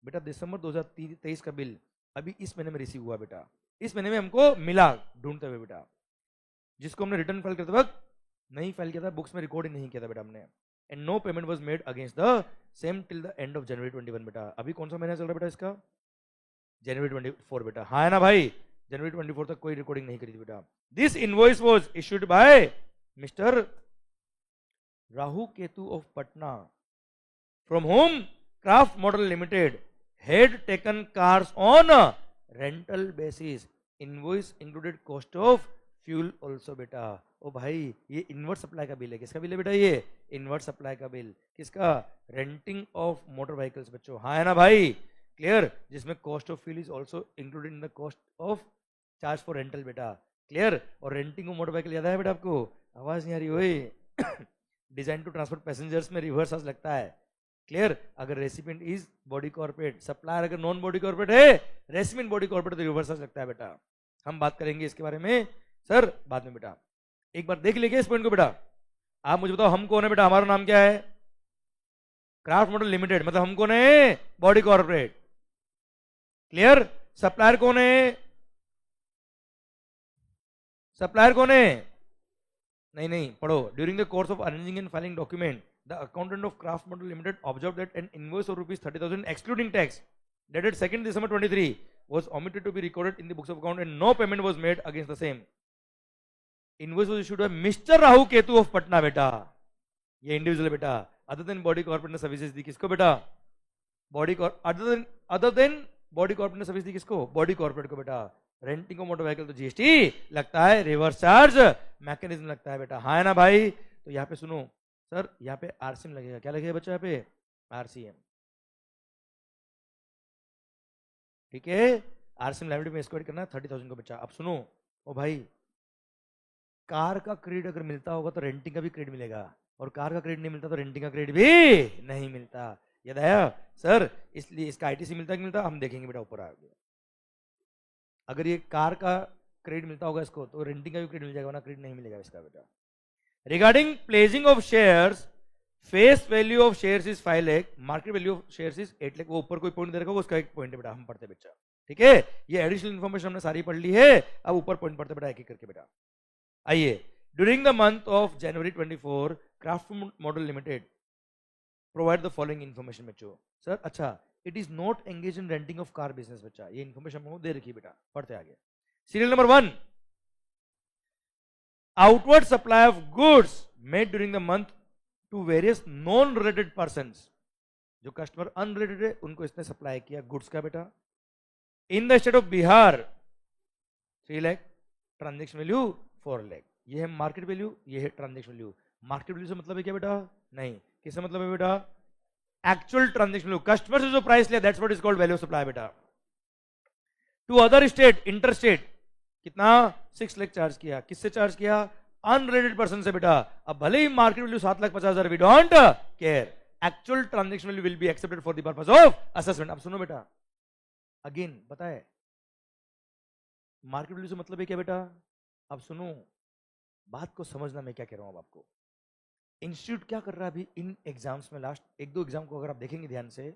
बेटा दिसंबर 2023 का bill अभी इस महीने में receive हुआ बेटा, इस महीने में हमको मिला ढूंढते हुए बेटा, जिसको हमने रिटर्न फाइल करते वक्त नहीं फाइल किया था, बुक्स में रिकॉर्ड नहीं किया था बेटा हमने, and no payment was made against the same till the end of January 21 बेटा। अभी कौन सा महीना चल रहा है बेटा इसका, जनवरी 24 बेटा, हाँ है ना भाई, जनवरी 24 तक कोई रिकॉर्डिंग नहीं करी थी बेटा। This invoice was issued by mister Rahu Ketu of Patna, from home craft Model limited had taken cars on a rental basis, invoice included cost of fuel also बेटा। ओ भाई ये इनवर्ट सप्लाई का बिल है, किसका बिल है बेटा, ये इनवर्ट सप्लाई का बिल, किसका, रेंटिंग ऑफ मोटर व्हीकल्स बच्चों, हाँ है ना भाई, क्लियर, जिसमें cost of fuel is also included in the cost of charge for rental बेटा, क्लियर। और रेंटिंग ऑफ मोटर व्हीकल याद है बेटा आपको, आवाज नहीं आ रही हुई डिजाइन टू ट्रांसपोर्ट पैसेंजर्स में रिवर्स चार्ज लगता है, क्लियर। अगर recipient is body corporate, supplier अगर नॉन बॉडी कॉर्पोरेट है, रेसिपिएंट बॉडी कॉर्पोरेट तो रिवर्स चार्ज लगता है बेटा। हम बात करेंगे इसके बारे में सर बाद में बेटा। एक बार देख लीजिए इस पॉइंट को बेटा। आप मुझे बताओ हम कौन है बेटा, हमारा नाम क्या है? क्राफ्ट मॉडल लिमिटेड, मतलब हम कौन है? Body corporate. क्लियर? सप्लायर कौन है? सप्लायर कौन है? नहीं नहीं पढ़ो। During the course of arranging and filing document the accountant of craft Model limited observe that N invoice of ₹30,000 excluding tax dated 2nd December 23 was omitted to be recorded in the books of account and no payment was made against the same. Invoice was issued by Mr. Rahu Ketu of Patna बेटा। ये individual बेटा। Other than body corporate ने services दी किसको बेटा? Body other than body corporate ने service दी किसको? Body corporate को बेटा। रेंटिंग ऑफ मोटर व्हीकल तो जीएसटी लगता है, रिवर्स चार्ज मैकेनिज्म लगता है बेटा, हाँ है ना भाई? तो यहाँ पे सुनो सर, यहाँ पे आरसीएम लगेगा। क्या लगेगा बच्चा? यहाँ पे आरसीएम, ठीक है? आरसीएम लाइबिलिटी में इसको करना है 30,000 को बच्चा। अब सुनो ओ भाई, कार का क्रेडिट अगर मिलता होगा तो रेंटिंग का भी क्रेडिट मिलेगा, और कार का क्रेडिट नहीं मिलता तो रेंटिंग का क्रेडिट भी नहीं मिलता। याद आया सर? इसलिए इसका आईटीसी मिलता है कि मिलता, हम देखेंगे बेटा ऊपर आ गया। अगर ये कार का क्रेडिट मिलता होगा इसको तो रेंटिंग का भी क्रेडिट मिल जाएगा, ना क्रेडिट नहीं मिलेगा इसका बेटा। Regarding placing of shares, face value of shares is 5 lakh, market value of shares is 8 lakh. वो ऊपर कोई पॉइंट दे रखा, उसका एक पॉइंट है बेटा, हम पढ़ते बच्चा, ठीक है? ये एडिशनल इन्फॉर्मेशन हमने सारी पढ़ ली है, अब ऊपर पॉइंट पढ़ते बेटा एक एक करके बेटा। आइए, during the month of January 24 Craft Model limited provide the following information बच्चों। सर अच्छा, it is not engage in renting of car business बच्चा, ये इन्फॉर्मेशन हमको दे रखी बेटा, पढ़ते आगे। Serial number 1, outward supply of goods made during the month to various non related persons, जो कस्टमर अनरिलेटेड है उनको इसने सप्लाई किया गुड्स का बेटा। In the state of Bihar 3 lakh, transaction value 4 lakh. ये है मार्केट वैल्यू, ये है ट्रांजेक्शन वैल्यू। मार्केट वैल्यू से मतलब है क्या बेटा? नहीं। किससे मतलब है बेटा? एक्चुअल ट्रांजेक्शन वैल्यू, कस्टमर से जो प्राइस लिया, that's what is called value of supply बेटा। To other state, inter state कितना? 6 लाख चार्ज किया। किससे चार्ज किया? अनरिलेटेड पर्सन से बेटा। अब भले ही market value 7,50,000, we don't care, actual transaction value will be accepted for the purpose of assessment. अब सुनो बेटा, अगेन पता है मार्केट वैल्यू से मतलब है क्या बेटा? अब सुनो, बात को समझना मैं क्या कह रहा हूं अब आपको। इंस्टीट्यूट क्या कर रहा है अभी इन एग्जाम्स में, लास्ट 1-2 एग्जाम को अगर आप देखेंगे ध्यान से,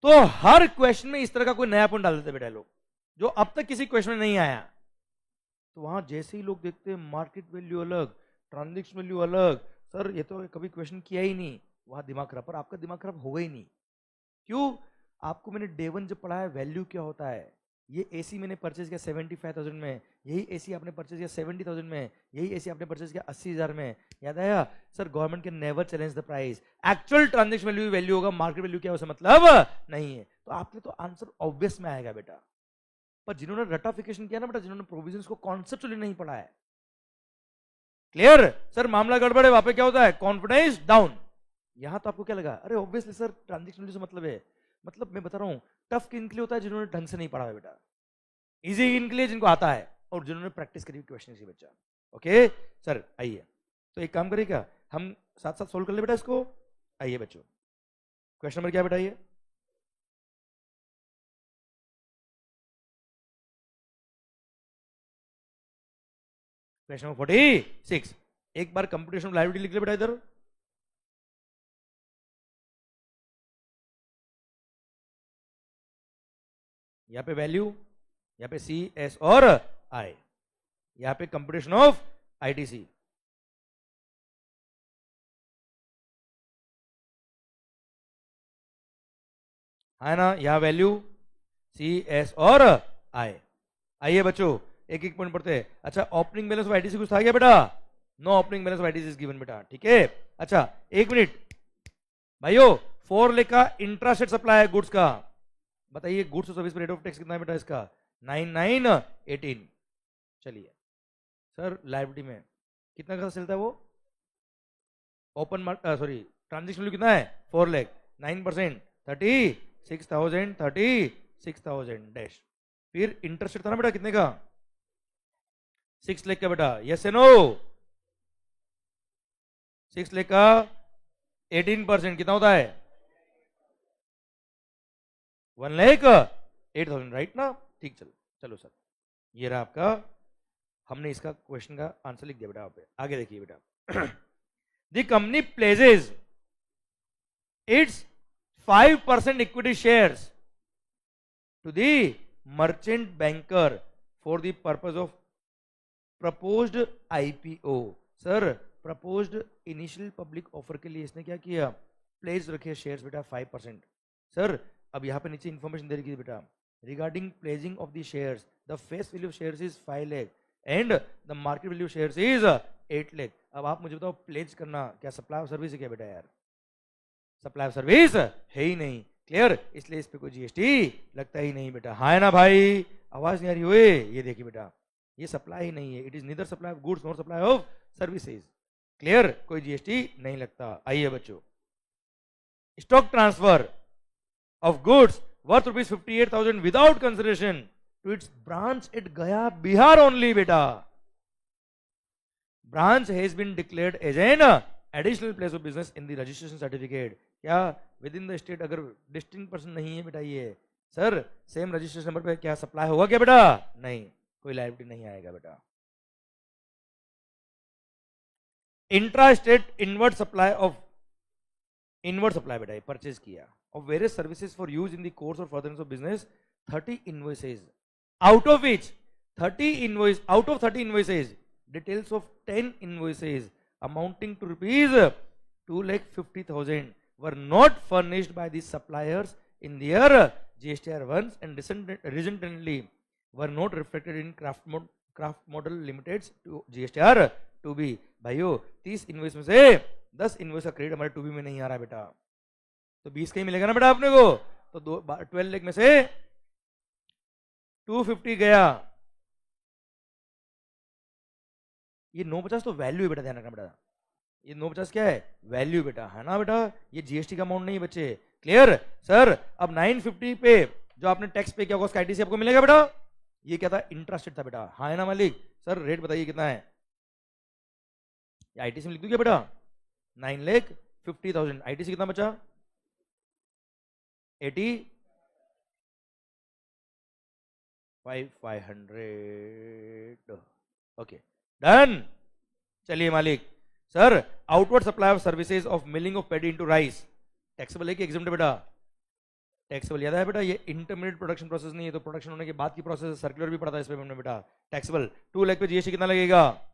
तो हर क्वेश्चन में इस तरह का कोई नया पॉइंट डाल देते बेटा लोग, जो अब तक किसी क्वेश्चन में नहीं आया। तो वहां जैसे ही लोग देखते हैं मार्केट वैल्यू अलग, ट्रांजेक्शन वैल्यू अलग, सर ये तो कभी क्वेश्चन किया ही नहीं, वहां दिमाग खराब। पर आपका दिमाग खराब होगा ही नहीं। क्यों? आपको मैंने डे 1 जब पढ़ाया वैल्यू क्या होता है। ये एसी मैंने परचेज किया 75,000 में, यही एसी आपने परचेज किया 70,000 में, यही एसी आपने परचेज किया 80,000 में। याद आया? Sir government can never challenge the price, actual transaction value value होगा, मार्केट वैल्यू क्या है उसे मतलब नहीं है। तो आपने तो आंसर ऑब्वियस में आएगा बेटा। पर जिन्होंने रटाफिकेशन किया ना बेटा, जिन्होंने प्रोविजंस को कॉन्सेप्चुअली नहीं पढ़ा है, क्लियर? सर मामला गड़बड़ है, वहां पे क्या होता है? Confidence down. यहां तो आपको क्या लगा? अरे ऑब्वियसली सर ट्रांजेक्शन वैल्यू से मतलब है। मतलब मैं बता रहा हूं, टफ किन के लिए होता है? जिन्होंने ढंग से नहीं पढ़ा है बेटा। इजी इनके लिए जिनको आता है और जिन्होंने प्रैक्टिस करी क्वेश्चन से बच्चा। ओके सर आइए, तो एक काम करिएगा, हम साथ साथ सोल्व कर ले बेटा इसको। आइए बच्चों, क्वेश्चन नंबर क्या बेटा? ये क्वेश्चन नंबर 46। एक बार कंप्यूटेशन लाइब्रेरी लिख ले बेटा इधर। यहाँ पे वैल्यू, यहाँ पे सी एस और आई, यहाँ पे कंप्यूटेशन ऑफ आईटीसी। है ना? यहाँ वैल्यू सी एस और आई। आइए बच्चों एक एक पॉइंट पढ़ते हैं। अच्छा, ओपनिंग बैलेंस ऑफ आईटीसी कुछ था क्या बेटा? No opening balance of ITC is given बेटा, ठीक है? अच्छा एक मिनट भाइयों, 4 लाख का इंट्रास्टेट सप्लाई है गुड्स का। बताइए गुड्स और सर्विस पर रेट ऑफ टैक्स कितना है बेटा इसका? 9918। चलिए सर लाइबिलिटी में कितना का चलता है वो? ओपन सॉरी ट्रांजेक्शन वैल्यू कितना है? 4 लाख, 9% 36,000, 36,000 डैश। फिर इंटरेस्ट था ना बेटा कितने का? 6 लाख का बेटा, यस नो? 6 लाख का 18% कितना होता है? 1,08,000 राइट ना? ठीक, चलो चलो सर ये रहा आपका, हमने इसका क्वेश्चन का आंसर लिख दिया बेटा आप पे। आगे देखिए बेटा, the company pledges its 5% equity shares to the merchant banker for the purpose of proposed IPO। Sir proposed initial public offer के लिए इसने क्या किया, प्लेज रखे शेयर्स बेटा 5%। सर अब यहाँ पे नीचे इंफॉर्मेशन दे रखी है बेटा, regarding pledging of the shares the face value of shares is 5 lakh and the market value of shares is 8 lakh. अब आप मुझे बताओ प्लेज करना क्या सप्लाई ऑफ सर्विस है क्या बेटा यार, सप्लाई ऑफ सर्विस है ही नहीं, क्लियर, इसलिए इस पे कोई जीएसटी लगता ही नहीं बेटा। हाँ ना भाई, आवाज नहीं आ रही हुए, ये देखिए बेटा ये सप्लाई ही नहीं है, it is neither supply of goods nor supply of services, clear, कोई जीएसटी नहीं लगता। आइए बच्चों, stock transfer of goods worth ₹58,000 without consideration to its branch at Gaya Bihar only बेटा। Branch has been declared as an additional place of business in the registration certificate. क्या within the state अगर distinct person नहीं है बेटा, ये sir same registration number पे क्या supply होगा क्या बेटा, नहीं, कोई लायबिलिटी नहीं आएगा बेटा। इंट्रा स्टेट इनवर्ट सप्लाई बेटा परचेज किया of various services for use in the course और furtherance of business 30 invoices out of 30 invoices details of 10 invoices amounting to ₹2,50,000 were not furnished by the suppliers in their GSTR 1s and resultantly were not reflected in Craft Model Limited's to GSTR 2B। भाइयों 30 invoice में से 10 invoice का credit हमारे 2B में नहीं आ रहा बेटा, तो 20 का ही मिलेगा ना बेटा आपने को, तो 12 लाख में से 250 गया, ये 950 तो वैल्यू है बेटा, ध्यान रखना बेटा, ये 950 क्या है, वैल्यू बेटा, है ना बेटा, ये जीएसटी का अमाउंट नहीं है बच्चे, क्लियर। सर अब 950 पे जो आपने टैक्स पे किया होगा उसका आईटीसी आपको मिलेगा बेटा, ये क्या था, इंटरेस्टेड था बेटा, हाँ है ना मालिक। सर रेट बताइए कितना है, आईटीसी में लिख दूं क्या बेटा, 9,50,000, आईटीसी कितना बचा 85,500, ओके डन। चलिए मालिक, sir outward supply of services of milling of paddy into rice taxable है कि एग्जम्प्ट बेटा, टैक्सेबल याद है बेटा, ये इंटरमीडिएट प्रोडक्शन प्रोसेस नहीं है, तो प्रोडक्शन होने के बाद की प्रोसेस, सर्कुलर भी पढ़ा था इसमें हमने बेटा, टैक्सेबल। 2 लाख पे जीएसटी कितना लगेगा,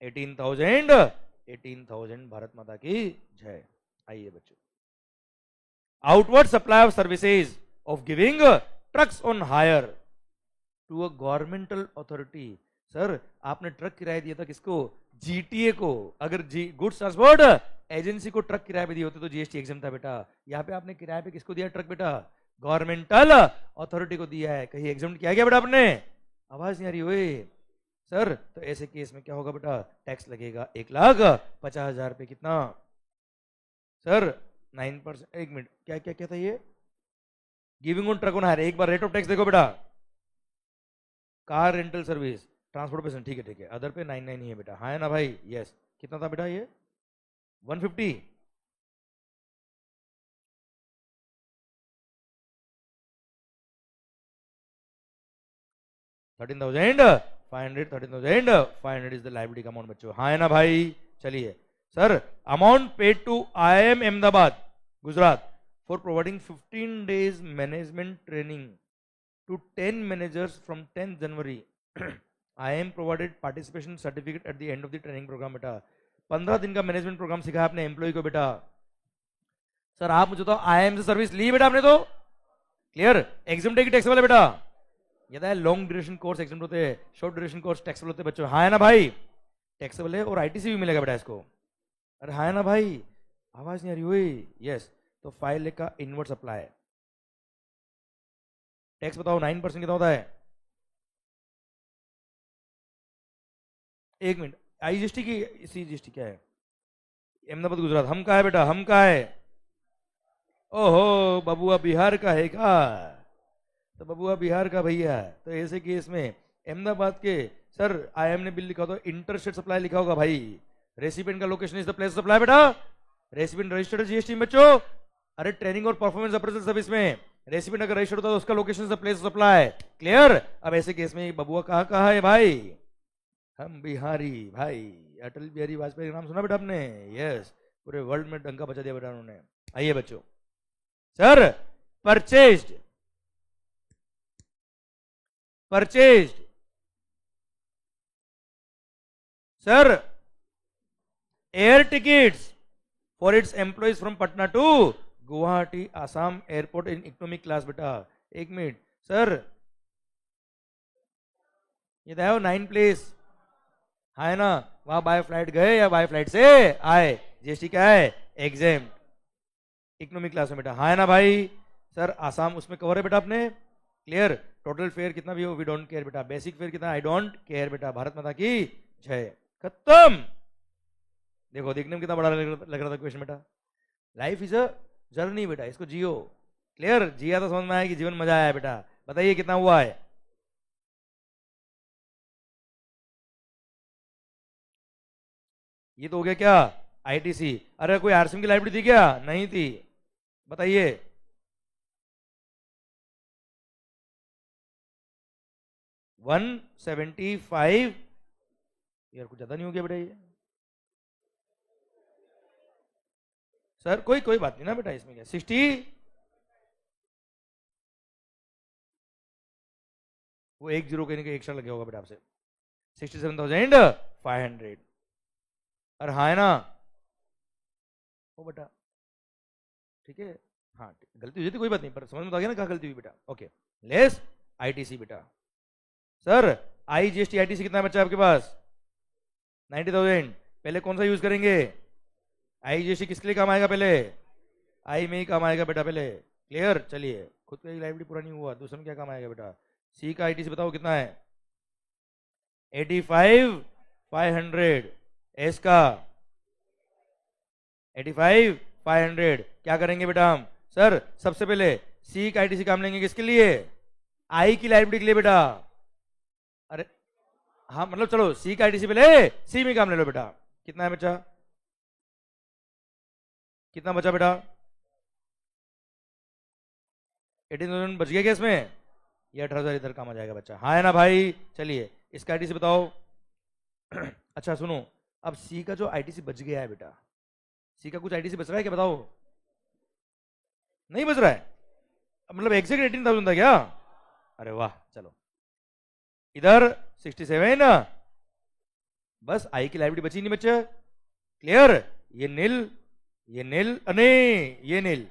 18,000 भारत माता की जय। आइए बच्चों, outward supply of services of giving trucks on hire to a governmental authority. Sir आपने ट्रक किराया दिया था किसको, जीटीए को, अगर गुड्स ट्रांसपोर्ट एजेंसी को ट्रक किराए पे दिए होते तो जीएसटी एग्जाम था बेटा, यहाँ पे आपने किराए पे किसको दिया ट्रक बेटा, गवर्नमेंटल अथॉरिटी को दिया है, कहीं एग्जाम किया गया बेटा आपने, आवाज नहीं आ रही हुई। सर तो ऐसे केस में क्या होगा बेटा, टैक्स लगेगा 1,50,000 पे, कितना सर 9%, एक मिनट क्या क्या क्या था ये, giving on truck on hire, एक बार रेट ऑफ टैक्स देखो बेटा, कार रेंटल सर्विस ट्रांसपोर्टेशन, ठीक है, अदर पे 99 ही है बेटा, हाँ है ना भाई, यस, कितना था बेटा ये 150, $13,500 इज द लायबिलिटी का अमाउंट बच्चों, हाँ है ना भाई। चलिए sir, amount paid to IIM Ahmedabad Gujarat for providing 15 days management training to 10 managers from 10 January. IIM provided participation certificate at the end of the training program बेटा, 15 दिन का मैनेजमेंट प्रोग्राम सिखाया आपने एम्प्लॉय को बेटा। सर आप मुझे तो IIM से सर्विस ली बेटा आपने तो, क्लियर, एग्जाम डे की टैक्सेबल है बेटा, याद है लॉन्ग ड्यूरेशन कोर्स एग्जाम होते हैं, शॉर्ट ड्यूरेशन कोर्स टैक्सेबल होते हैं बच्चों, हाँ है ना भाई, टैक्सेबल है और आईटीसी भी मिलेगा बेटा इसको, अरे हाँ है ना भाई, आवाज नहीं आ रही हुई, यस। तो 5 लाख का इनवर्ट सप्लाई है, टैक्स बताओ 9% कितना होता है, एक मिनट, आईजीएसटी की सीजीएसटी क्या है, अहमदाबाद गुजरात, हम का है बेटा, हम का है, ओहो बबुआ बिहार का है का, तो बबुआ बिहार का भैया, तो ऐसे केस में अहमदाबाद के सर आईएम ने बिल लिखा तो इंटरस्टेट सप्लाई लिखा होगा भाई, रेसिपिएंट का location is the place supply बेटा, रेसिपिएंट रजिस्टर्ड जीएसटी में बच्चों, अरे ट्रेनिंग और परफॉर्मेंस अप्रेजल सब इसमें, रेसिपिएंट अगर रजिस्टर्ड होता है तो उसका लोकेशन से प्लेस सप्लाई, क्लियर। अब ऐसे केस में बबुआ कहाँ है भाई, हम बिहारी भाई, अटल बिहारी वाजपेयी का नाम सुना बेटा आपने, यस, पूरे वर्ल्ड में डंका बचा दिया बेटा उन्होंने। आइए बच्चों, sir purchased, purchased, sir air tickets for its employees from Patna to Guwahati Assam airport in economic class बेटा। एक मिनट सर, ये दो 9 प्लेस है ना, वहां बाय फ्लाइट गए या बाय फ्लाइट से आए, जीएसटी क्या है, एग्जाम इकोनॉमिक क्लास में बेटा, है ना भाई। सर आसाम उसमें कवर है बेटा अपने, क्लियर। टोटल फेयर कितना भी हो वी डोंट केयर बेटा, बेसिक फेयर कितना आई डोंट केयर बेटा। भारत माता की जय, खत्म। देखो देखने में कितना बड़ा लग रहा था क्वेश्चन बेटा। लाइफ इज अ जर्नी बेटा, इसको जियो, क्लियर। जिया तो समझ में आया कि जीवन मजा आया बेटा। बताइए कितना हुआ है, ये तो हो गया क्या, आईटीसी। अरे कोई आरसीएम की लाइब्रेरी थी क्या, नहीं थी, बताइए। वन 175 यार, कुछ ज्यादा नहीं हो गया बेटा ये। सर कोई बात नहीं ना बेटा, इसमें क्या 60, वो एक जीरो कहने के एक्स्ट्रा लगे होगा बेटा आपसे, 67,500। अरे हाँ है ना, ओ बेटा ठीक है, हाँ गलती हुई थी कोई बात नहीं, पर समझ में तो आ गया ना कहाँ गलती हुई बेटा। ओके, लेस आईटीसी बेटा। सर आईजीएसटी आईटीसी कितना बचा आपके पास, 90,000। पहले कौन सा यूज करेंगे, आईजीएसटी किसके लिए काम आएगा, पहले आई में ही काम आएगा बेटा पहले, क्लियर। चलिए, खुद का लाइब्रेरी पूरा नहीं हुआ, दूसरे में क्या काम आएगा बेटा। सी का आईटीसी बताओ कितना है, 85,500। एस का 85,500। क्या करेंगे बेटा हम, सर सबसे पहले सी का आईटीसी काम लेंगे किसके लिए, आई की लाइब्रेरी के लिए बेटा। अरे हाँ मतलब चलो सी का आईटीसी पहले सी में काम ले लो बेटा। कितना है बच्चा, कितना बचा बेटा, 18,000 बच गया क्या इसमें, ये 18,000 इधर काम आ जाएगा बच्चा, हाँ है ना भाई। चलिए इसका आईटीसी बताओ। अच्छा सुनो, अब सी का जो आईटीसी बच गया है बेटा, सी का कुछ आईटीसी बच रहा है क्या बताओ, नहीं बच रहा है, मतलब एग्जैक्ट 18,000 था क्या, अरे वाह। चलो इधर 67, बस आई की लाइब्रेरी बची नहीं बच्चे, क्लियर। ये नील, ये नील, नहीं ये नील,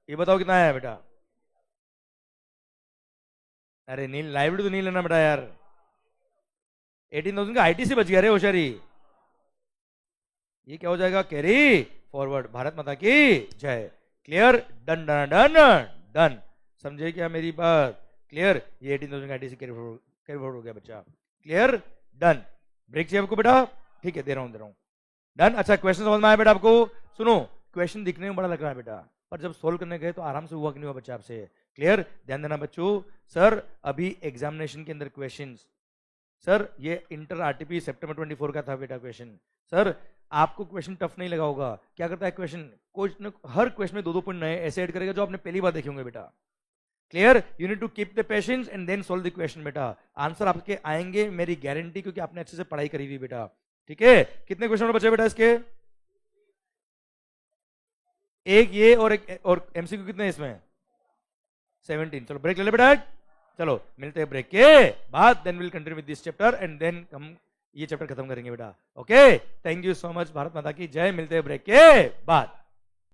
ये बताओ कितना है बेटा। अरे नील लाइब्रेरी तो नहीं लेना बेटा यार, 18,000 का आईटीसी बच गया रे होशियारी। ये क्या हो जाएगा, कैरी फॉरवर्ड। भारत माता की जय, clear. Done done done done, समझे क्या मेरी बात, क्लियर। ये 18,000 का आईटीसी कैरी फॉरवर्ड हो गया बच्चा, क्लियर डन। ब्रेक चाहिए आपको बेटा, ठीक है दे रहा हूं डन। अच्छा क्वेश्चन समझ में आया बेटा आपको, सुनो क्वेश्चन दिखने में बड़ा लग रहा है बेटा, पर जब सोल्व करने गए तो आराम से हुआ कि नहीं हुआ बच्चा आपसे, क्लियर। ध्यान देना बच्चों। सर अभी एग्जामिनेशन के अंदर क्वेश्चंस, सर ये इंटर आरटीपी सितंबर 24 का था बेटा क्वेश्चन। सर आपको क्वेश्चन टफ नहीं लगा होगा, क्या करता है क्वेश्चन, हर क्वेश्चन में 2-2 पॉइंट नए ऐसे ऐड करेगा जो आपने पहली बार देखे होंगे बेटा, clear. You need to keep the patience and then solve the question बेटा। आंसर आपके आएंगे मेरी गारंटी, क्योंकि आपने अच्छे से पढ़ाई करी हुई बेटा, ठीक है। कितने क्वेश्चन बचे बेटा इसके, एक ये और एक और एमसीक्यू कितने इसमें, 17। चलो ब्रेक ले ले बेटा, चलो मिलते हैं ब्रेक के बाद, then will continue with this chapter and then हम ये चैप्टर खत्म करेंगे बेटा। Okay, thank you so much, Bharat माता की जय। मिलते हैं ब्रेक के बाद।